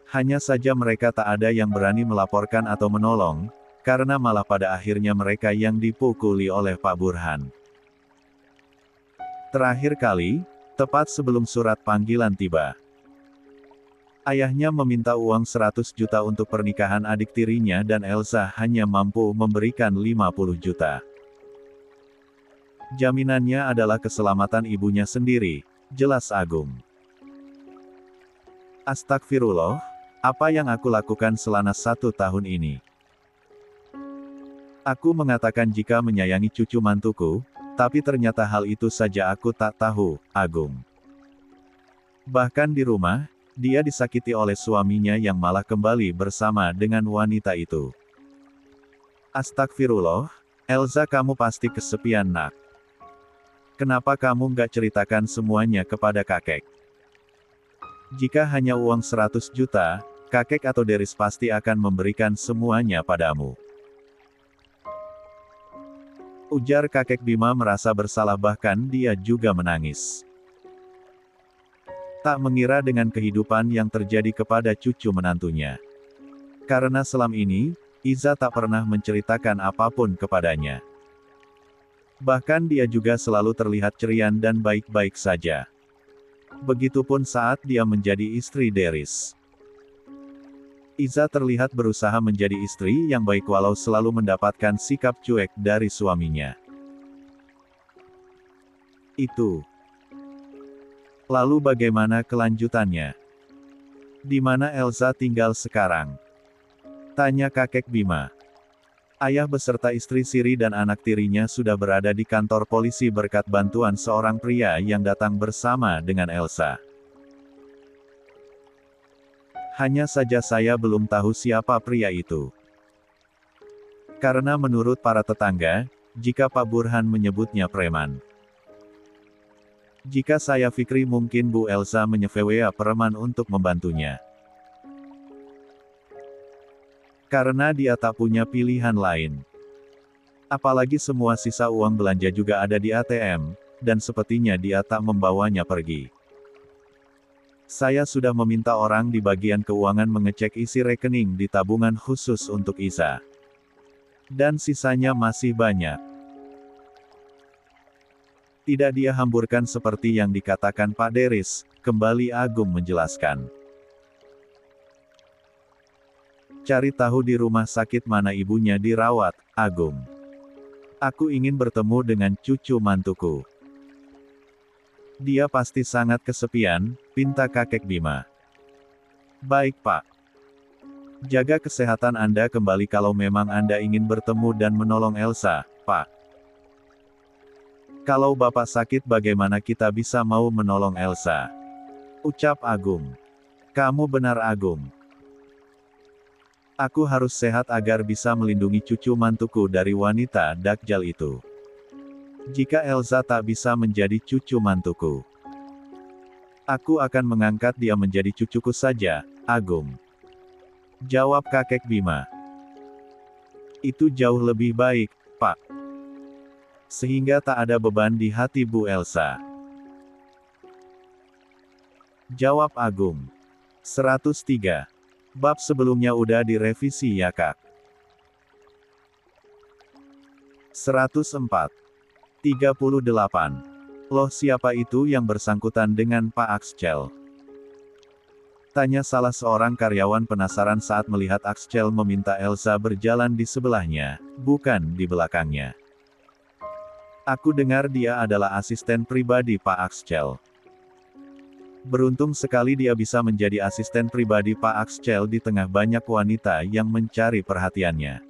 S2: Hanya saja mereka tak ada yang berani melaporkan atau menolong, karena malah pada akhirnya mereka yang dipukuli oleh Pak Burhan. Terakhir kali, tepat sebelum surat panggilan tiba. Ayahnya meminta uang 100 juta untuk pernikahan adik tirinya dan Elsa hanya mampu memberikan 50 juta. Jaminannya adalah keselamatan ibunya sendiri, jelas Agung. Astagfirullah, apa yang aku lakukan selama 1 tahun ini? Aku mengatakan jika menyayangi cucu mantuku, tapi ternyata hal itu saja aku tak tahu, Agung. Bahkan di rumah, dia disakiti oleh suaminya yang malah kembali bersama dengan wanita itu. Astagfirullah, Elsa kamu pasti kesepian nak. Kenapa kamu nggak ceritakan semuanya kepada kakek? Jika hanya uang 100 juta, kakek atau Deris pasti akan memberikan semuanya padamu. Ujar kakek Bima merasa bersalah bahkan dia juga menangis. Tak mengira dengan kehidupan yang terjadi kepada cucu menantunya. Karena selama ini, Iza tak pernah menceritakan apapun kepadanya. Bahkan dia juga selalu terlihat ceria dan baik-baik saja. Begitupun saat dia menjadi istri Deris. Iza terlihat berusaha menjadi istri yang baik walau selalu mendapatkan sikap cuek dari suaminya. Itu. Lalu bagaimana kelanjutannya? Di mana Elsa tinggal sekarang? Tanya kakek Bima. Ayah beserta istri Siri dan anak tirinya sudah berada di kantor polisi berkat bantuan seorang pria yang datang bersama dengan Elsa. Hanya saja saya belum tahu siapa pria itu. Karena menurut para tetangga, jika Pak Burhan menyebutnya preman. Jika saya fikri mungkin Bu Elsa menyewa preman untuk membantunya. Karena dia tak punya pilihan lain. Apalagi semua sisa uang belanja juga ada di ATM, dan sepertinya dia tak membawanya pergi. Saya sudah meminta orang di bagian keuangan mengecek isi rekening di tabungan khusus untuk Isa. Dan sisanya masih banyak. Tidak dia hamburkan seperti yang dikatakan Pak Deris, kembali Agung menjelaskan. Cari tahu di rumah sakit mana ibunya dirawat, Agung. Aku ingin bertemu dengan cucu mantuku. Dia pasti sangat kesepian, pinta kakek Bima. Baik Pak. Jaga kesehatan Anda kembali kalau memang Anda ingin bertemu dan menolong Elsa, Pak. Kalau Bapak sakit bagaimana kita bisa mau menolong Elsa? Ucap Agung. Kamu benar Agung. Aku harus sehat agar bisa melindungi cucu mantuku dari wanita Dajjal itu. Jika Elsa tak bisa menjadi cucu mantuku, aku akan mengangkat dia menjadi cucuku saja, Agung. Jawab kakek Bima. Itu jauh lebih baik, Pak. Sehingga tak ada beban di hati Bu Elsa. Jawab Agung. 103. Bab sebelumnya udah direvisi ya Kak. 104. 38. Loh siapa itu yang bersangkutan dengan Pak Axcel? Tanya salah seorang karyawan penasaran saat melihat Axcel meminta Elsa berjalan di sebelahnya, bukan di belakangnya. Aku dengar dia adalah asisten pribadi Pak Axcel. Beruntung sekali dia bisa menjadi asisten pribadi Pak Axcel di tengah banyak wanita yang mencari perhatiannya.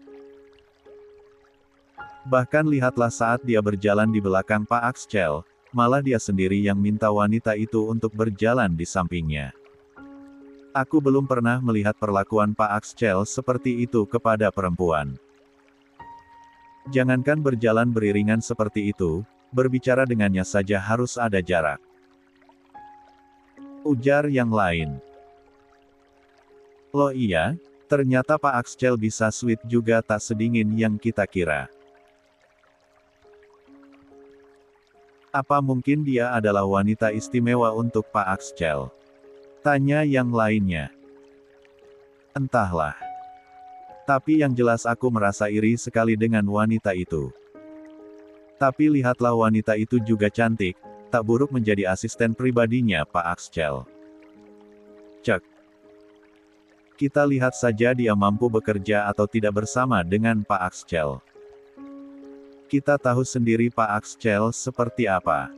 S2: Bahkan lihatlah saat dia berjalan di belakang Pak Axcel, malah dia sendiri yang minta wanita itu untuk berjalan di sampingnya. Aku belum pernah melihat perlakuan Pak Axcel seperti itu kepada perempuan. Jangankan berjalan beriringan seperti itu, berbicara dengannya saja harus ada jarak. Ujar yang lain. Loh iya, ternyata Pak Axcel bisa sweet juga tak sedingin yang kita kira. Apa mungkin dia adalah wanita istimewa untuk Pak Axcel? Tanya yang lainnya. Entahlah. Tapi yang jelas aku merasa iri sekali dengan wanita itu. Tapi lihatlah wanita itu juga cantik, tak buruk menjadi asisten pribadinya Pak Axcel. Cek. Kita lihat saja dia mampu bekerja atau tidak bersama dengan Pak Axcel. Kita tahu sendiri Pak Axcel seperti apa.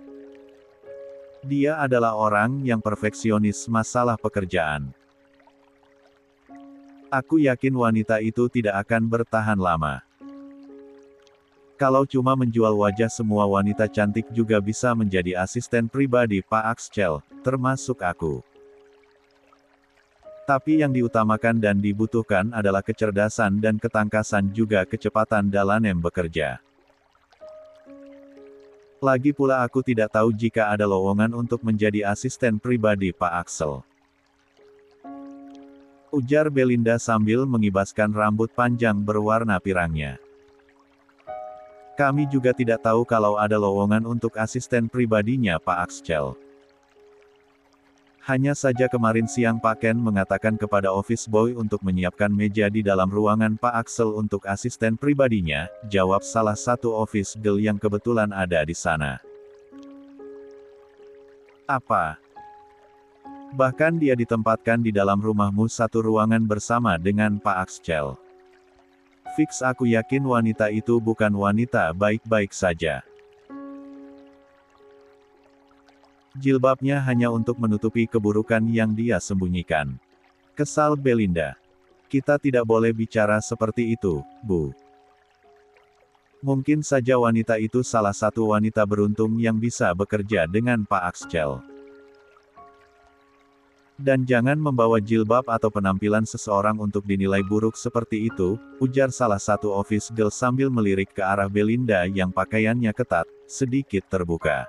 S2: Dia adalah orang yang perfeksionis masalah pekerjaan. Aku yakin wanita itu tidak akan bertahan lama. Kalau cuma menjual wajah semua wanita cantik juga bisa menjadi asisten pribadi Pak Axcel, termasuk aku. Tapi yang diutamakan dan dibutuhkan adalah kecerdasan dan ketangkasan juga kecepatan dalam bekerja. Lagi pula aku tidak tahu jika ada lowongan untuk menjadi asisten pribadi Pak Axel. Ujar Belinda sambil mengibaskan rambut panjang berwarna pirangnya. Kami juga tidak tahu kalau ada lowongan untuk asisten pribadinya Pak Axcel. Hanya saja kemarin siang Pak Ken mengatakan kepada office boy untuk menyiapkan meja di dalam ruangan Pak Axel untuk asisten pribadinya, jawab salah satu office girl yang kebetulan ada di sana. Apa? Bahkan dia ditempatkan di dalam rumahmu satu ruangan bersama dengan Pak Axcel. Fix aku yakin wanita itu bukan wanita baik-baik saja. Jilbabnya hanya untuk menutupi keburukan yang dia sembunyikan. Kesal Belinda. Kita tidak boleh bicara seperti itu, Bu. Mungkin saja wanita itu salah satu wanita beruntung yang bisa bekerja dengan Pak Axcel. Dan jangan membawa jilbab atau penampilan seseorang untuk dinilai buruk seperti itu, ujar salah satu office girl sambil melirik ke arah Belinda yang pakaiannya ketat, sedikit terbuka.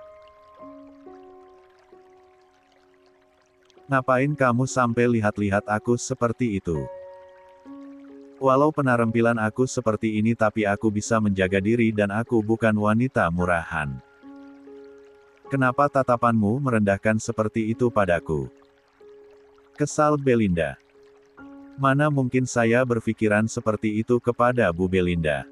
S2: Ngapain kamu sampai lihat-lihat aku seperti itu? Walau penampilan aku seperti ini tapi aku bisa menjaga diri dan aku bukan wanita murahan. Kenapa tatapanmu merendahkan seperti itu padaku? Kesal Belinda. Mana mungkin saya berpikiran seperti itu kepada Bu Belinda.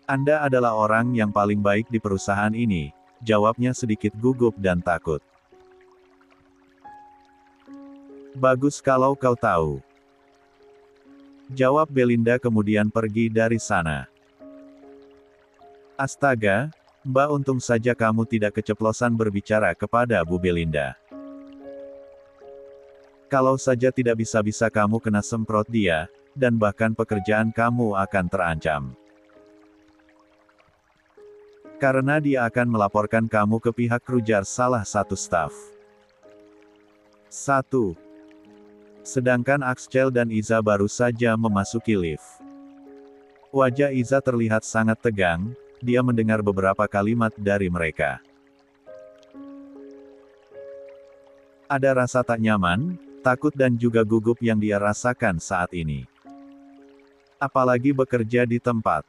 S2: Anda adalah orang yang paling baik di perusahaan ini, jawabnya sedikit gugup dan takut. Bagus kalau kau tahu. Jawab Belinda kemudian pergi dari sana. Astaga, Mbak, untung saja kamu tidak keceplosan berbicara kepada Bu Belinda. Kalau saja tidak bisa-bisa kamu kena semprot dia, dan bahkan pekerjaan kamu akan terancam. Karena dia akan melaporkan kamu ke pihak Krujar salah satu staf. 1. Sedangkan Axcel dan Iza baru saja memasuki lift. Wajah Iza terlihat sangat tegang, dia mendengar beberapa kalimat dari mereka. Ada rasa tak nyaman, takut dan juga gugup yang dia rasakan saat ini. Apalagi bekerja di tempat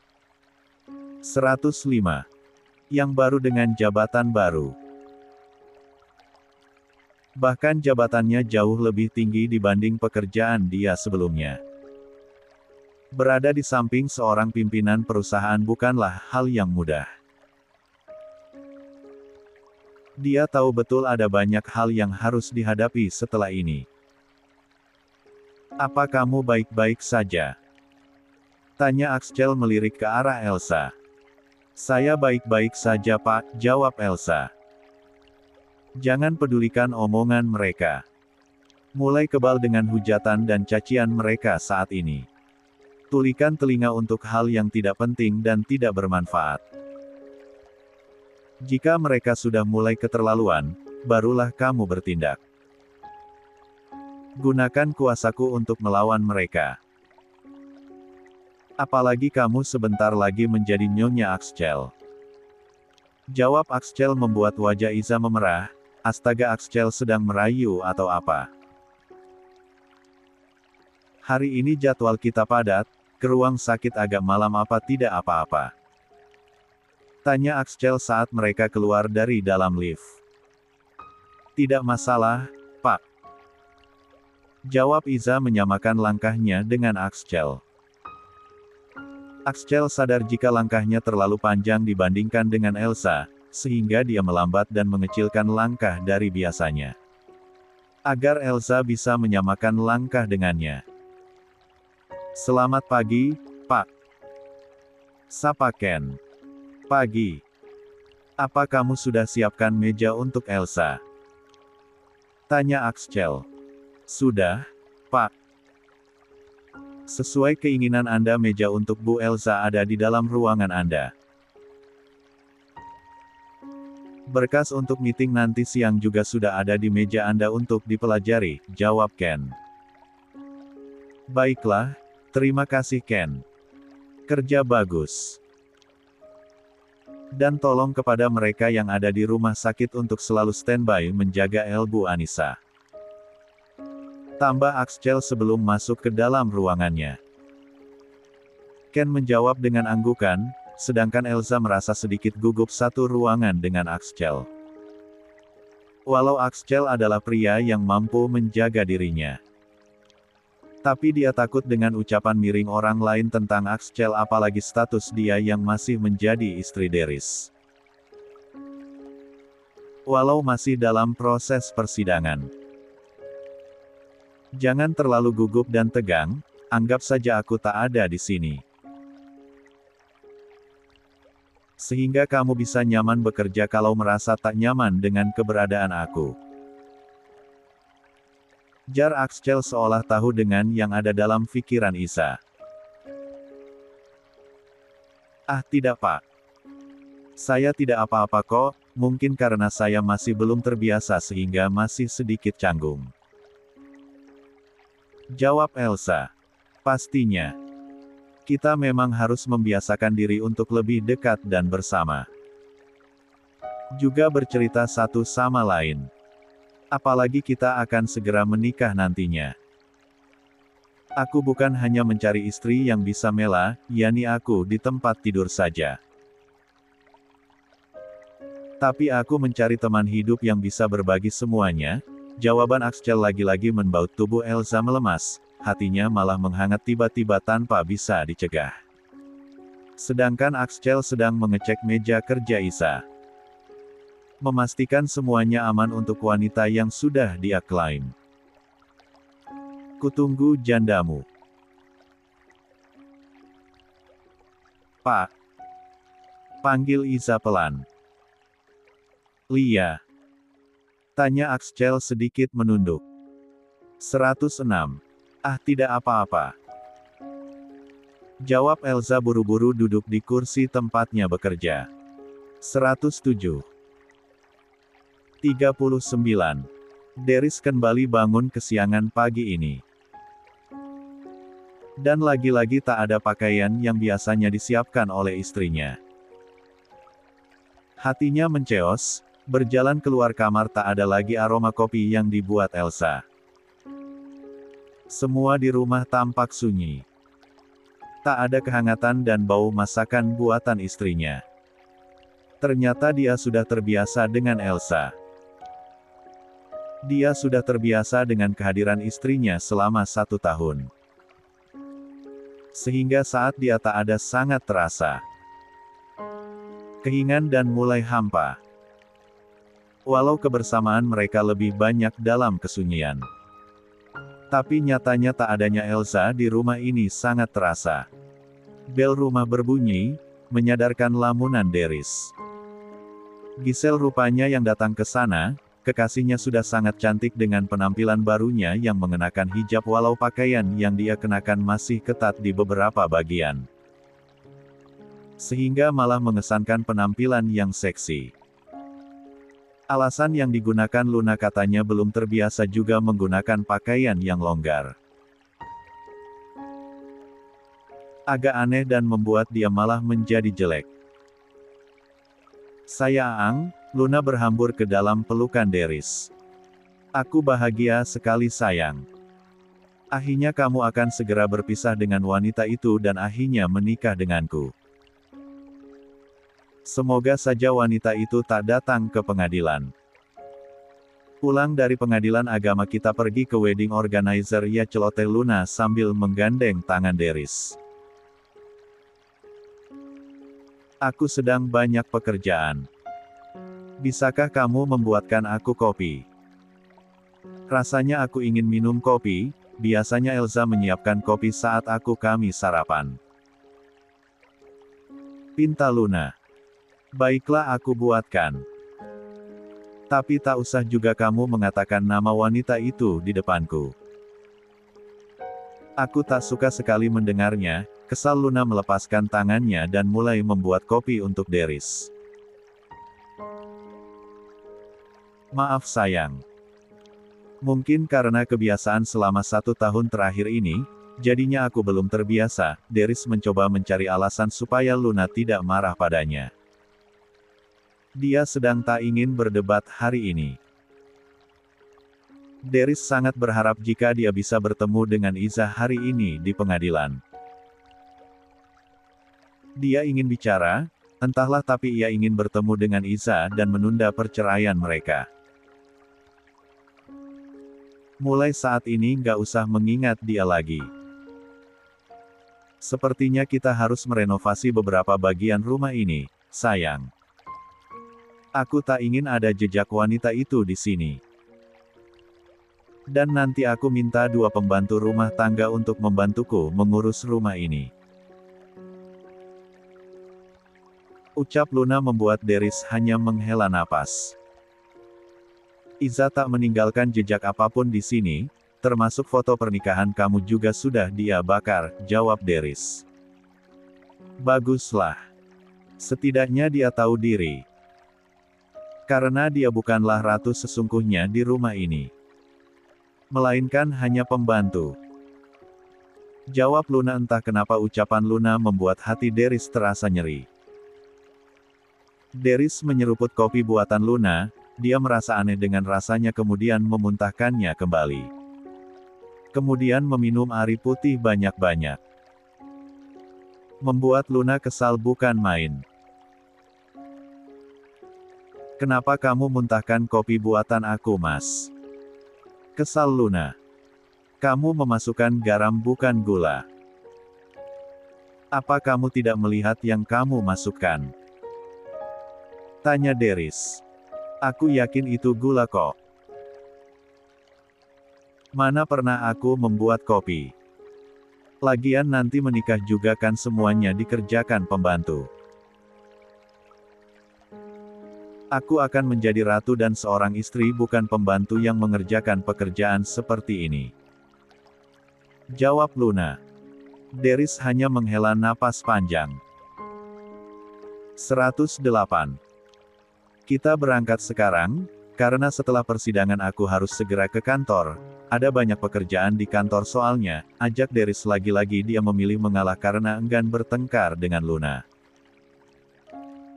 S2: 105 yang baru dengan jabatan baru. Bahkan jabatannya jauh lebih tinggi dibanding pekerjaan dia sebelumnya. Berada di samping seorang pimpinan perusahaan bukanlah hal yang mudah. Dia tahu betul ada banyak hal yang harus dihadapi setelah ini. Apa kamu baik-baik saja? Tanya Axcel melirik ke arah Elsa. Saya baik-baik saja Pak, jawab Elsa. Jangan pedulikan omongan mereka. Mulai kebal dengan hujatan dan cacian mereka saat ini. Tulikan telinga untuk hal yang tidak penting dan tidak bermanfaat. Jika mereka sudah mulai keterlaluan, barulah kamu bertindak. Gunakan kuasaku untuk melawan mereka. Apalagi kamu sebentar lagi menjadi Nyonya Axcel. Jawab Axcel membuat wajah Iza memerah. Astaga, Axcel sedang merayu atau apa? Hari ini jadwal kita padat, ke ruang sakit agak malam apa tidak apa-apa? Tanya Axcel saat mereka keluar dari dalam lift. Tidak masalah, Pak. Jawab Iza menyamakan langkahnya dengan Axcel. Axcel sadar jika langkahnya terlalu panjang dibandingkan dengan Elsa, sehingga dia melambat dan mengecilkan langkah dari biasanya. Agar Elsa bisa menyamakan langkah dengannya. Selamat pagi, Pak. Sapa Ken. Pagi. Apa kamu sudah siapkan meja untuk Elsa? Tanya Axcel. Sudah, Pak. Sesuai keinginan Anda, meja untuk Bu Elsa ada di dalam ruangan Anda. Berkas untuk meeting nanti siang juga sudah ada di meja Anda untuk dipelajari, jawab Ken. Baiklah, terima kasih Ken. Kerja bagus. Dan tolong kepada mereka yang ada di rumah sakit untuk selalu standby menjaga Bu Anissa. Tambah Axcel sebelum masuk ke dalam ruangannya. Ken menjawab dengan anggukan, sedangkan Elsa merasa sedikit gugup satu ruangan dengan Axcel. Walau Axcel adalah pria yang mampu menjaga dirinya. Tapi dia takut dengan ucapan miring orang lain tentang Axcel, apalagi status dia yang masih menjadi istri Deris. Walau masih dalam proses persidangan. Jangan terlalu gugup dan tegang, anggap saja aku tak ada di sini. Sehingga kamu bisa nyaman bekerja kalau merasa tak nyaman dengan keberadaan aku. Jar Axel seolah tahu dengan yang ada dalam pikiran Isa. Ah tidak Pak. Saya tidak apa-apa kok, mungkin karena saya masih belum terbiasa sehingga masih sedikit canggung. Jawab Elsa. Pastinya. Kita memang harus membiasakan diri untuk lebih dekat dan bersama. Juga bercerita satu sama lain. Apalagi kita akan segera menikah nantinya. Aku bukan hanya mencari istri yang bisa mela, yakni aku di tempat tidur saja. Tapi aku mencari teman hidup yang bisa berbagi semuanya. Jawaban Axel lagi-lagi membaut tubuh Elsa melemas, hatinya malah menghangat tiba-tiba tanpa bisa dicegah. Sedangkan Axel sedang mengecek meja kerja Isa. Memastikan semuanya aman untuk wanita yang sudah dia klaim. Kutunggu jandamu. Pak. Panggil Isa pelan. Lia. Tanya Axel sedikit menunduk. 106. Ah tidak apa-apa. Jawab Elsa buru-buru duduk di kursi tempatnya bekerja. 107. 39. Deris kembali bangun kesiangan pagi ini. Dan lagi-lagi tak ada pakaian yang biasanya disiapkan oleh istrinya. Hatinya menceos, berjalan keluar kamar tak ada lagi aroma kopi yang dibuat Elsa. Semua di rumah tampak sunyi. Tak ada kehangatan dan bau masakan buatan istrinya. Ternyata dia sudah terbiasa dengan Elsa. Dia sudah terbiasa dengan kehadiran istrinya selama 1 tahun. Sehingga saat dia tak ada sangat terasa kehingan dan mulai hampa. Walau kebersamaan mereka lebih banyak dalam kesunyian. Tapi nyatanya tak adanya Elsa di rumah ini sangat terasa. Bel rumah berbunyi, menyadarkan lamunan Deris. Giselle rupanya yang datang ke sana. Kekasihnya sudah sangat cantik dengan penampilan barunya yang mengenakan hijab walau pakaian yang dia kenakan masih ketat di beberapa bagian. Sehingga malah mengesankan penampilan yang seksi. Alasan yang digunakan Luna katanya belum terbiasa juga menggunakan pakaian yang longgar. Agak aneh dan membuat dia malah menjadi jelek. Sayang, Luna berhambur ke dalam pelukan Deris. Aku bahagia sekali sayang. Akhirnya kamu akan segera berpisah dengan wanita itu dan akhirnya menikah denganku. Semoga saja wanita itu tak datang ke pengadilan. Pulang dari pengadilan agama kita pergi ke wedding organizer, ya celoteh Luna sambil menggandeng tangan Deris. Aku sedang banyak pekerjaan. Bisakah kamu membuatkan aku kopi? Rasanya aku ingin minum kopi. Biasanya Elsa menyiapkan kopi saat kami sarapan. Pinta Luna. Baiklah aku buatkan. Tapi tak usah juga kamu mengatakan nama wanita itu di depanku. Aku tak suka sekali mendengarnya. Kesal Luna melepaskan tangannya dan mulai membuat kopi untuk Deris. Maaf sayang. Mungkin karena kebiasaan selama 1 tahun terakhir ini, jadinya aku belum terbiasa. Deris mencoba mencari alasan supaya Luna tidak marah padanya. Dia sedang tak ingin berdebat hari ini. Deris sangat berharap jika dia bisa bertemu dengan Iza hari ini di pengadilan. Dia ingin bicara, entahlah, tapi ia ingin bertemu dengan Iza dan menunda perceraian mereka. Mulai saat ini nggak usah mengingat dia lagi. Sepertinya kita harus merenovasi beberapa bagian rumah ini, sayang. Aku tak ingin ada jejak wanita itu di sini. Dan nanti aku minta 2 pembantu rumah tangga untuk membantuku mengurus rumah ini. Ucap Luna membuat Deris hanya menghela napas. Iza tak meninggalkan jejak apapun di sini, termasuk foto pernikahan kamu juga sudah dia bakar, jawab Deris. Baguslah. Setidaknya dia tahu diri. Karena dia bukanlah ratu sesungguhnya di rumah ini. Melainkan hanya pembantu. Jawab Luna. Entah kenapa ucapan Luna membuat hati Deris terasa nyeri. Deris menyeruput kopi buatan Luna, dia merasa aneh dengan rasanya kemudian memuntahkannya kembali. Kemudian meminum air putih banyak-banyak. Membuat Luna kesal bukan main. Kenapa kamu muntahkan kopi buatan aku, Mas? Kesal Luna. Kamu memasukkan garam bukan gula. Apa kamu tidak melihat yang kamu masukkan? Tanya Deris. Aku yakin itu gula kok. Mana pernah aku membuat kopi? Lagian nanti menikah juga kan semuanya dikerjakan pembantu. Aku akan menjadi ratu dan seorang istri bukan pembantu yang mengerjakan pekerjaan seperti ini. Jawab Luna. Deris hanya menghela napas panjang. 108. Kita berangkat sekarang, karena setelah persidangan aku harus segera ke kantor. Ada banyak pekerjaan di kantor soalnya, ajak Deris. Lagi-lagi dia memilih mengalah karena enggan bertengkar dengan Luna.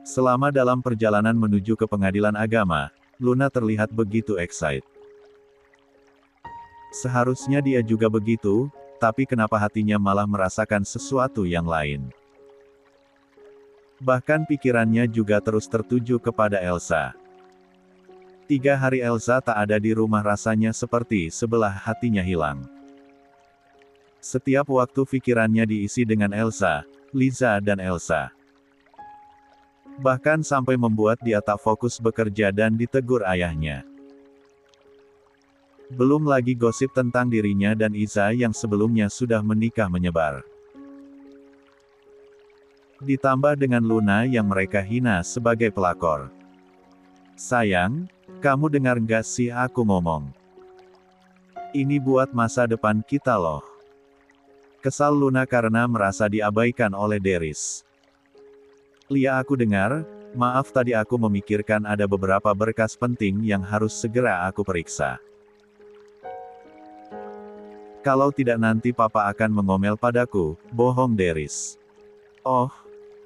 S2: Selama dalam perjalanan menuju ke pengadilan agama, Luna terlihat begitu excited. Seharusnya dia juga begitu, tapi kenapa hatinya malah merasakan sesuatu yang lain. Bahkan pikirannya juga terus tertuju kepada Elsa. 3 hari Elsa tak ada di rumah rasanya seperti sebelah hatinya hilang. Setiap waktu pikirannya diisi dengan Elsa, Liza dan Elsa. Bahkan sampai membuat dia tak fokus bekerja dan ditegur ayahnya. Belum lagi gosip tentang dirinya dan Iza yang sebelumnya sudah menikah menyebar. Ditambah dengan Luna yang mereka hina sebagai pelakor. Sayang, kamu dengar nggak sih aku ngomong? Ini buat masa depan kita loh. Kesal Luna karena merasa diabaikan oleh Deris. Lia, aku dengar, maaf tadi aku memikirkan ada beberapa berkas penting yang harus segera aku periksa. Kalau tidak nanti papa akan mengomel padaku, bohong Deris. Oh,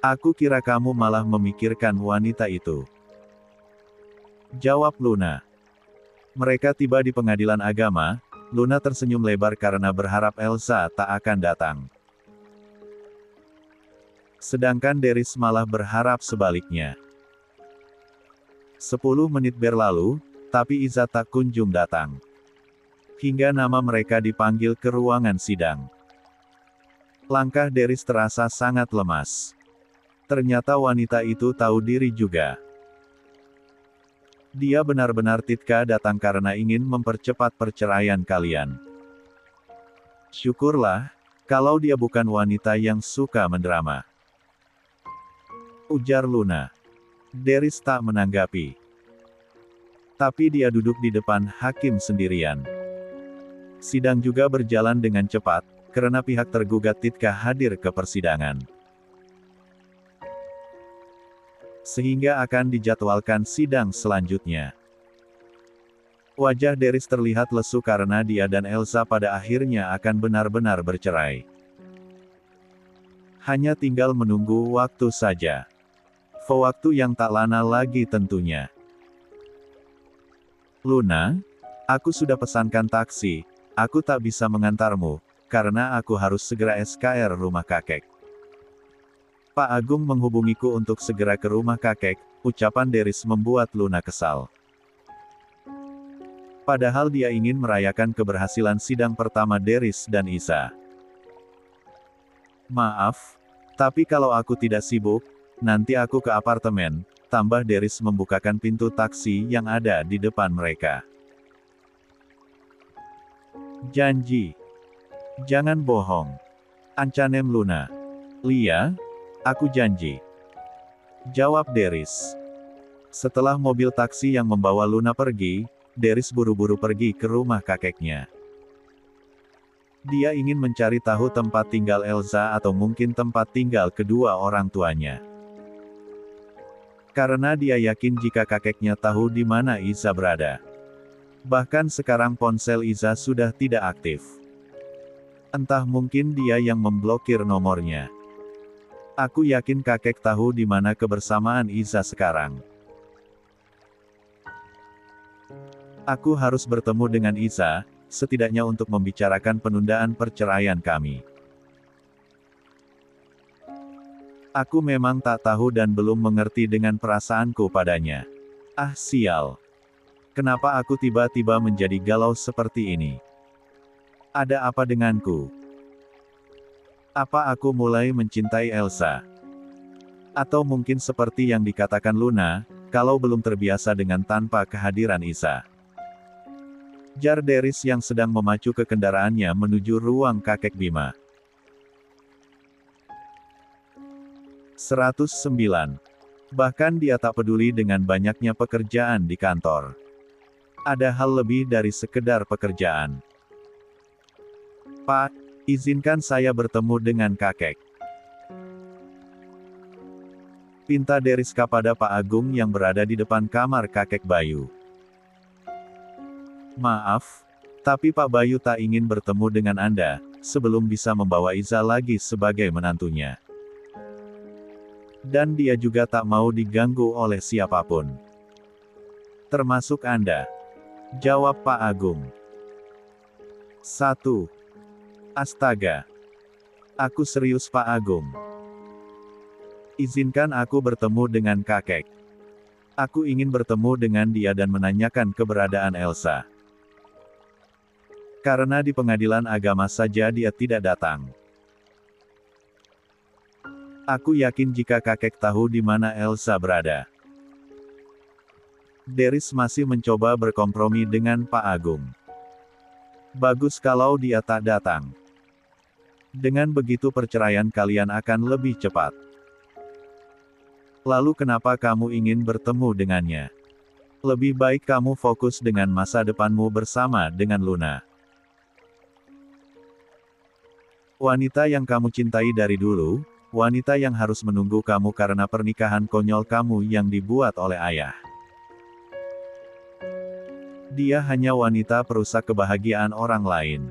S2: aku kira kamu malah memikirkan wanita itu. Jawab Luna. Mereka tiba di pengadilan agama, Luna tersenyum lebar karena berharap Elsa tak akan datang. Sedangkan Deris malah berharap sebaliknya. 10 menit berlalu, tapi Iza tak kunjung datang. Hingga nama mereka dipanggil ke ruangan sidang. Langkah Deris terasa sangat lemas. Ternyata wanita itu tahu diri juga. Dia benar-benar Titka datang karena ingin mempercepat perceraian kalian. Syukurlah, kalau dia bukan wanita yang suka mendrama. Ujar Luna. Deris tak menanggapi. Tapi dia duduk di depan hakim sendirian. Sidang juga berjalan dengan cepat, karena pihak tergugat Titka hadir ke persidangan. Sehingga akan dijadwalkan sidang selanjutnya. Wajah Deris terlihat lesu karena dia dan Elsa pada akhirnya akan benar-benar bercerai. Hanya tinggal menunggu waktu saja. Waktu yang tak lama lagi tentunya. Luna, aku sudah pesankan taksi, aku tak bisa mengantarmu, karena aku harus segera SKR rumah kakek. Pak Agung menghubungiku untuk segera ke rumah kakek, ucapan Deris membuat Luna kesal. Padahal dia ingin merayakan keberhasilan sidang pertama Deris dan Iza. Maaf, tapi kalau aku tidak sibuk, nanti aku ke apartemen, tambah Deris membukakan pintu taksi yang ada di depan mereka. Janji. Jangan bohong. Ancanem Luna. Lia, aku janji. Jawab Deris. Setelah mobil taksi yang membawa Luna pergi, Deris buru-buru pergi ke rumah kakeknya. Dia ingin mencari tahu tempat tinggal Elsa atau mungkin tempat tinggal kedua orang tuanya. Karena dia yakin jika kakeknya tahu di mana Iza berada. Bahkan sekarang ponsel Iza sudah tidak aktif. Entah mungkin dia yang memblokir nomornya. Aku yakin kakek tahu di mana kebersamaan Iza sekarang. Aku harus bertemu dengan Iza, setidaknya untuk membicarakan penundaan perceraian kami. Aku memang tak tahu dan belum mengerti dengan perasaanku padanya. Ah sial. Kenapa aku tiba-tiba menjadi galau seperti ini? Ada apa denganku? Apa aku mulai mencintai Elsa? Atau mungkin seperti yang dikatakan Luna, kalau belum terbiasa dengan tanpa kehadiran Iza. Jar Deris yang sedang memacu ke kendaraannya menuju ruang kakek Bima. 109. Bahkan dia tak peduli dengan banyaknya pekerjaan di kantor. Ada hal lebih dari sekedar pekerjaan. Pak, izinkan saya bertemu dengan kakek. Pinta Deris kepada Pak Agung yang berada di depan kamar kakek Bayu. Maaf, tapi Pak Bayu tak ingin bertemu dengan Anda, sebelum bisa membawa Iza lagi sebagai menantunya. Dan dia juga tak mau diganggu oleh siapapun. Termasuk Anda. Jawab Pak Agung. 1. Astaga. Aku serius Pak Agung. Izinkan aku bertemu dengan kakek. Aku ingin bertemu dengan dia dan menanyakan keberadaan Elsa. Karena di pengadilan agama saja dia tidak datang. Aku yakin jika kakek tahu di mana Elsa berada. Deris masih mencoba berkompromi dengan Pak Agung. Bagus kalau dia tak datang. Dengan begitu perceraian kalian akan lebih cepat. Lalu kenapa kamu ingin bertemu dengannya? Lebih baik kamu fokus dengan masa depanmu bersama dengan Luna. Wanita yang kamu cintai dari dulu, wanita yang harus menunggu kamu karena pernikahan konyol kamu yang dibuat oleh ayah. Dia hanya wanita perusak kebahagiaan orang lain.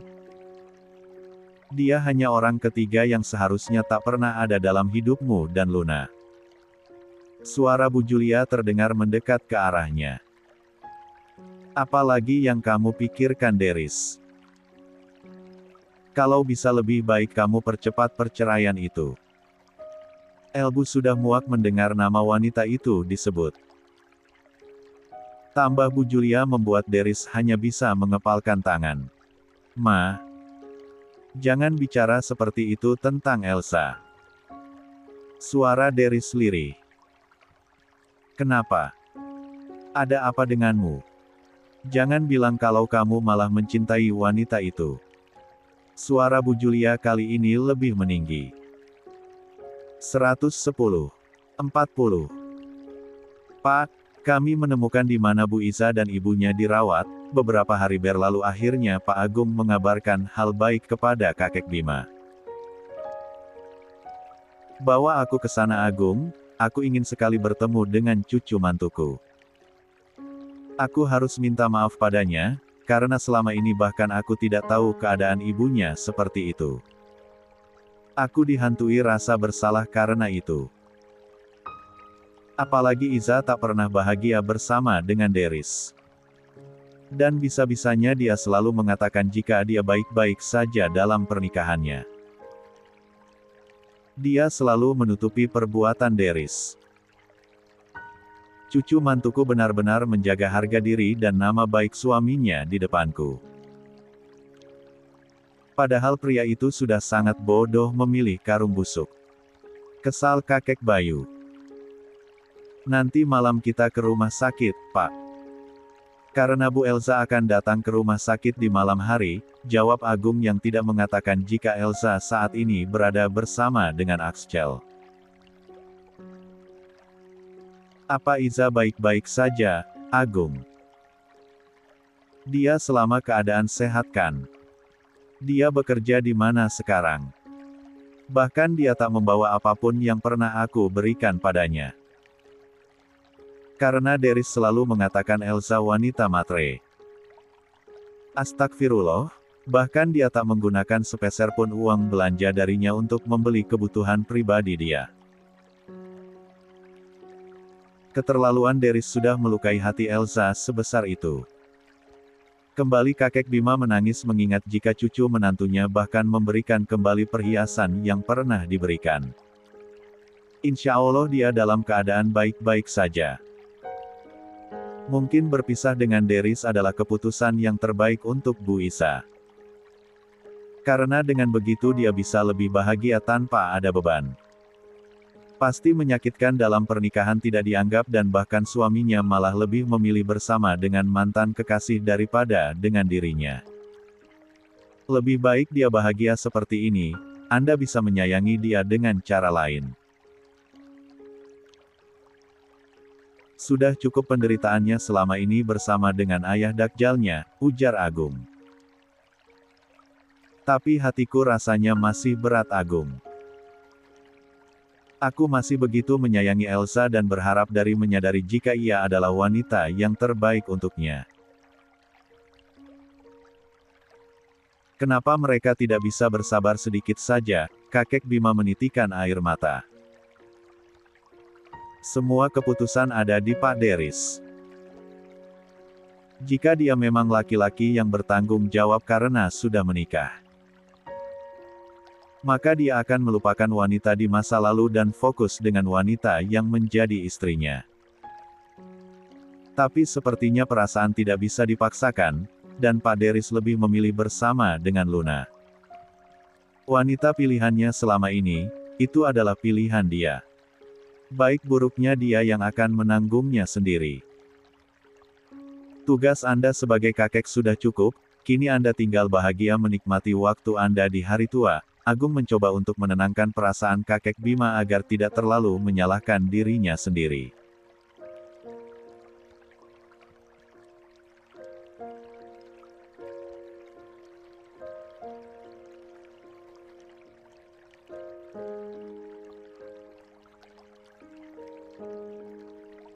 S2: Dia hanya orang ketiga yang seharusnya tak pernah ada dalam hidupmu dan Luna. Suara Bu Julia terdengar mendekat ke arahnya. Apalagi yang kamu pikirkan Deris? Kalau bisa lebih baik kamu percepat perceraian itu. Elbu sudah muak mendengar nama wanita itu disebut. Tambah Bu Julia membuat Deris hanya bisa mengepalkan tangan. Ma, jangan bicara seperti itu tentang Elsa. Suara Deris lirih. Kenapa? Ada apa denganmu? Jangan bilang kalau kamu malah mencintai wanita itu. Suara Bu Julia kali ini lebih meninggi. 110. 40. Pak, kami menemukan di mana Bu Iza dan ibunya dirawat. Beberapa hari berlalu akhirnya Pak Agung mengabarkan hal baik kepada kakek Bima. Bawa aku ke sana Agung, aku ingin sekali bertemu dengan cucu mantuku. Aku harus minta maaf padanya, karena selama ini bahkan aku tidak tahu keadaan ibunya seperti itu. Aku dihantui rasa bersalah karena itu. Apalagi Iza tak pernah bahagia bersama dengan Deris. Dan bisa-bisanya dia selalu mengatakan jika dia baik-baik saja dalam pernikahannya. Dia selalu menutupi perbuatan Deris. Cucu mantuku benar-benar menjaga harga diri dan nama baik suaminya di depanku. Padahal pria itu sudah sangat bodoh memilih karung busuk. Kesal kakek Bayu. Nanti malam kita ke rumah sakit, Pak. Karena Bu Elsa akan datang ke rumah sakit di malam hari, jawab Agung yang tidak mengatakan jika Elsa saat ini berada bersama dengan Axel. Apa Iza baik-baik saja, Agung? Dia selama keadaan sehat kan? Dia bekerja di mana sekarang? Bahkan dia tak membawa apapun yang pernah aku berikan padanya. Karena Deris selalu mengatakan Elsa wanita matre. Astagfirullah, bahkan dia tak menggunakan sepeser pun uang belanja darinya untuk membeli kebutuhan pribadi dia. Keterlaluan Deris sudah melukai hati Elsa sebesar itu. Kembali kakek Bima menangis mengingat jika cucu menantunya bahkan memberikan kembali perhiasan yang pernah diberikan. Insya Allah dia dalam keadaan baik-baik saja. Mungkin berpisah dengan Deris adalah keputusan yang terbaik untuk Bu Isa. Karena dengan begitu dia bisa lebih bahagia tanpa ada beban. Pasti menyakitkan dalam pernikahan tidak dianggap dan bahkan suaminya malah lebih memilih bersama dengan mantan kekasih daripada dengan dirinya. Lebih baik dia bahagia seperti ini, Anda bisa menyayangi dia dengan cara lain. Sudah cukup penderitaannya selama ini bersama dengan ayah dakjalnya, ujar Agung. Tapi hatiku rasanya masih berat Agung. Aku masih begitu menyayangi Elsa dan berharap dari menyadari jika ia adalah wanita yang terbaik untuknya. Kenapa mereka tidak bisa bersabar sedikit saja? Kakek Bima menitikan air mata. Semua keputusan ada di Pak Deris. Jika dia memang laki-laki yang bertanggung jawab karena sudah menikah, maka dia akan melupakan wanita di masa lalu dan fokus dengan wanita yang menjadi istrinya. Tapi sepertinya perasaan tidak bisa dipaksakan, dan Pak Deris lebih memilih bersama dengan Luna. Wanita pilihannya selama ini, itu adalah pilihan dia. Baik buruknya dia yang akan menanggungnya sendiri. Tugas Anda sebagai kakek sudah cukup, kini Anda tinggal bahagia menikmati waktu Anda di hari tua. Agung mencoba untuk menenangkan perasaan kakek Bima agar tidak terlalu menyalahkan dirinya sendiri.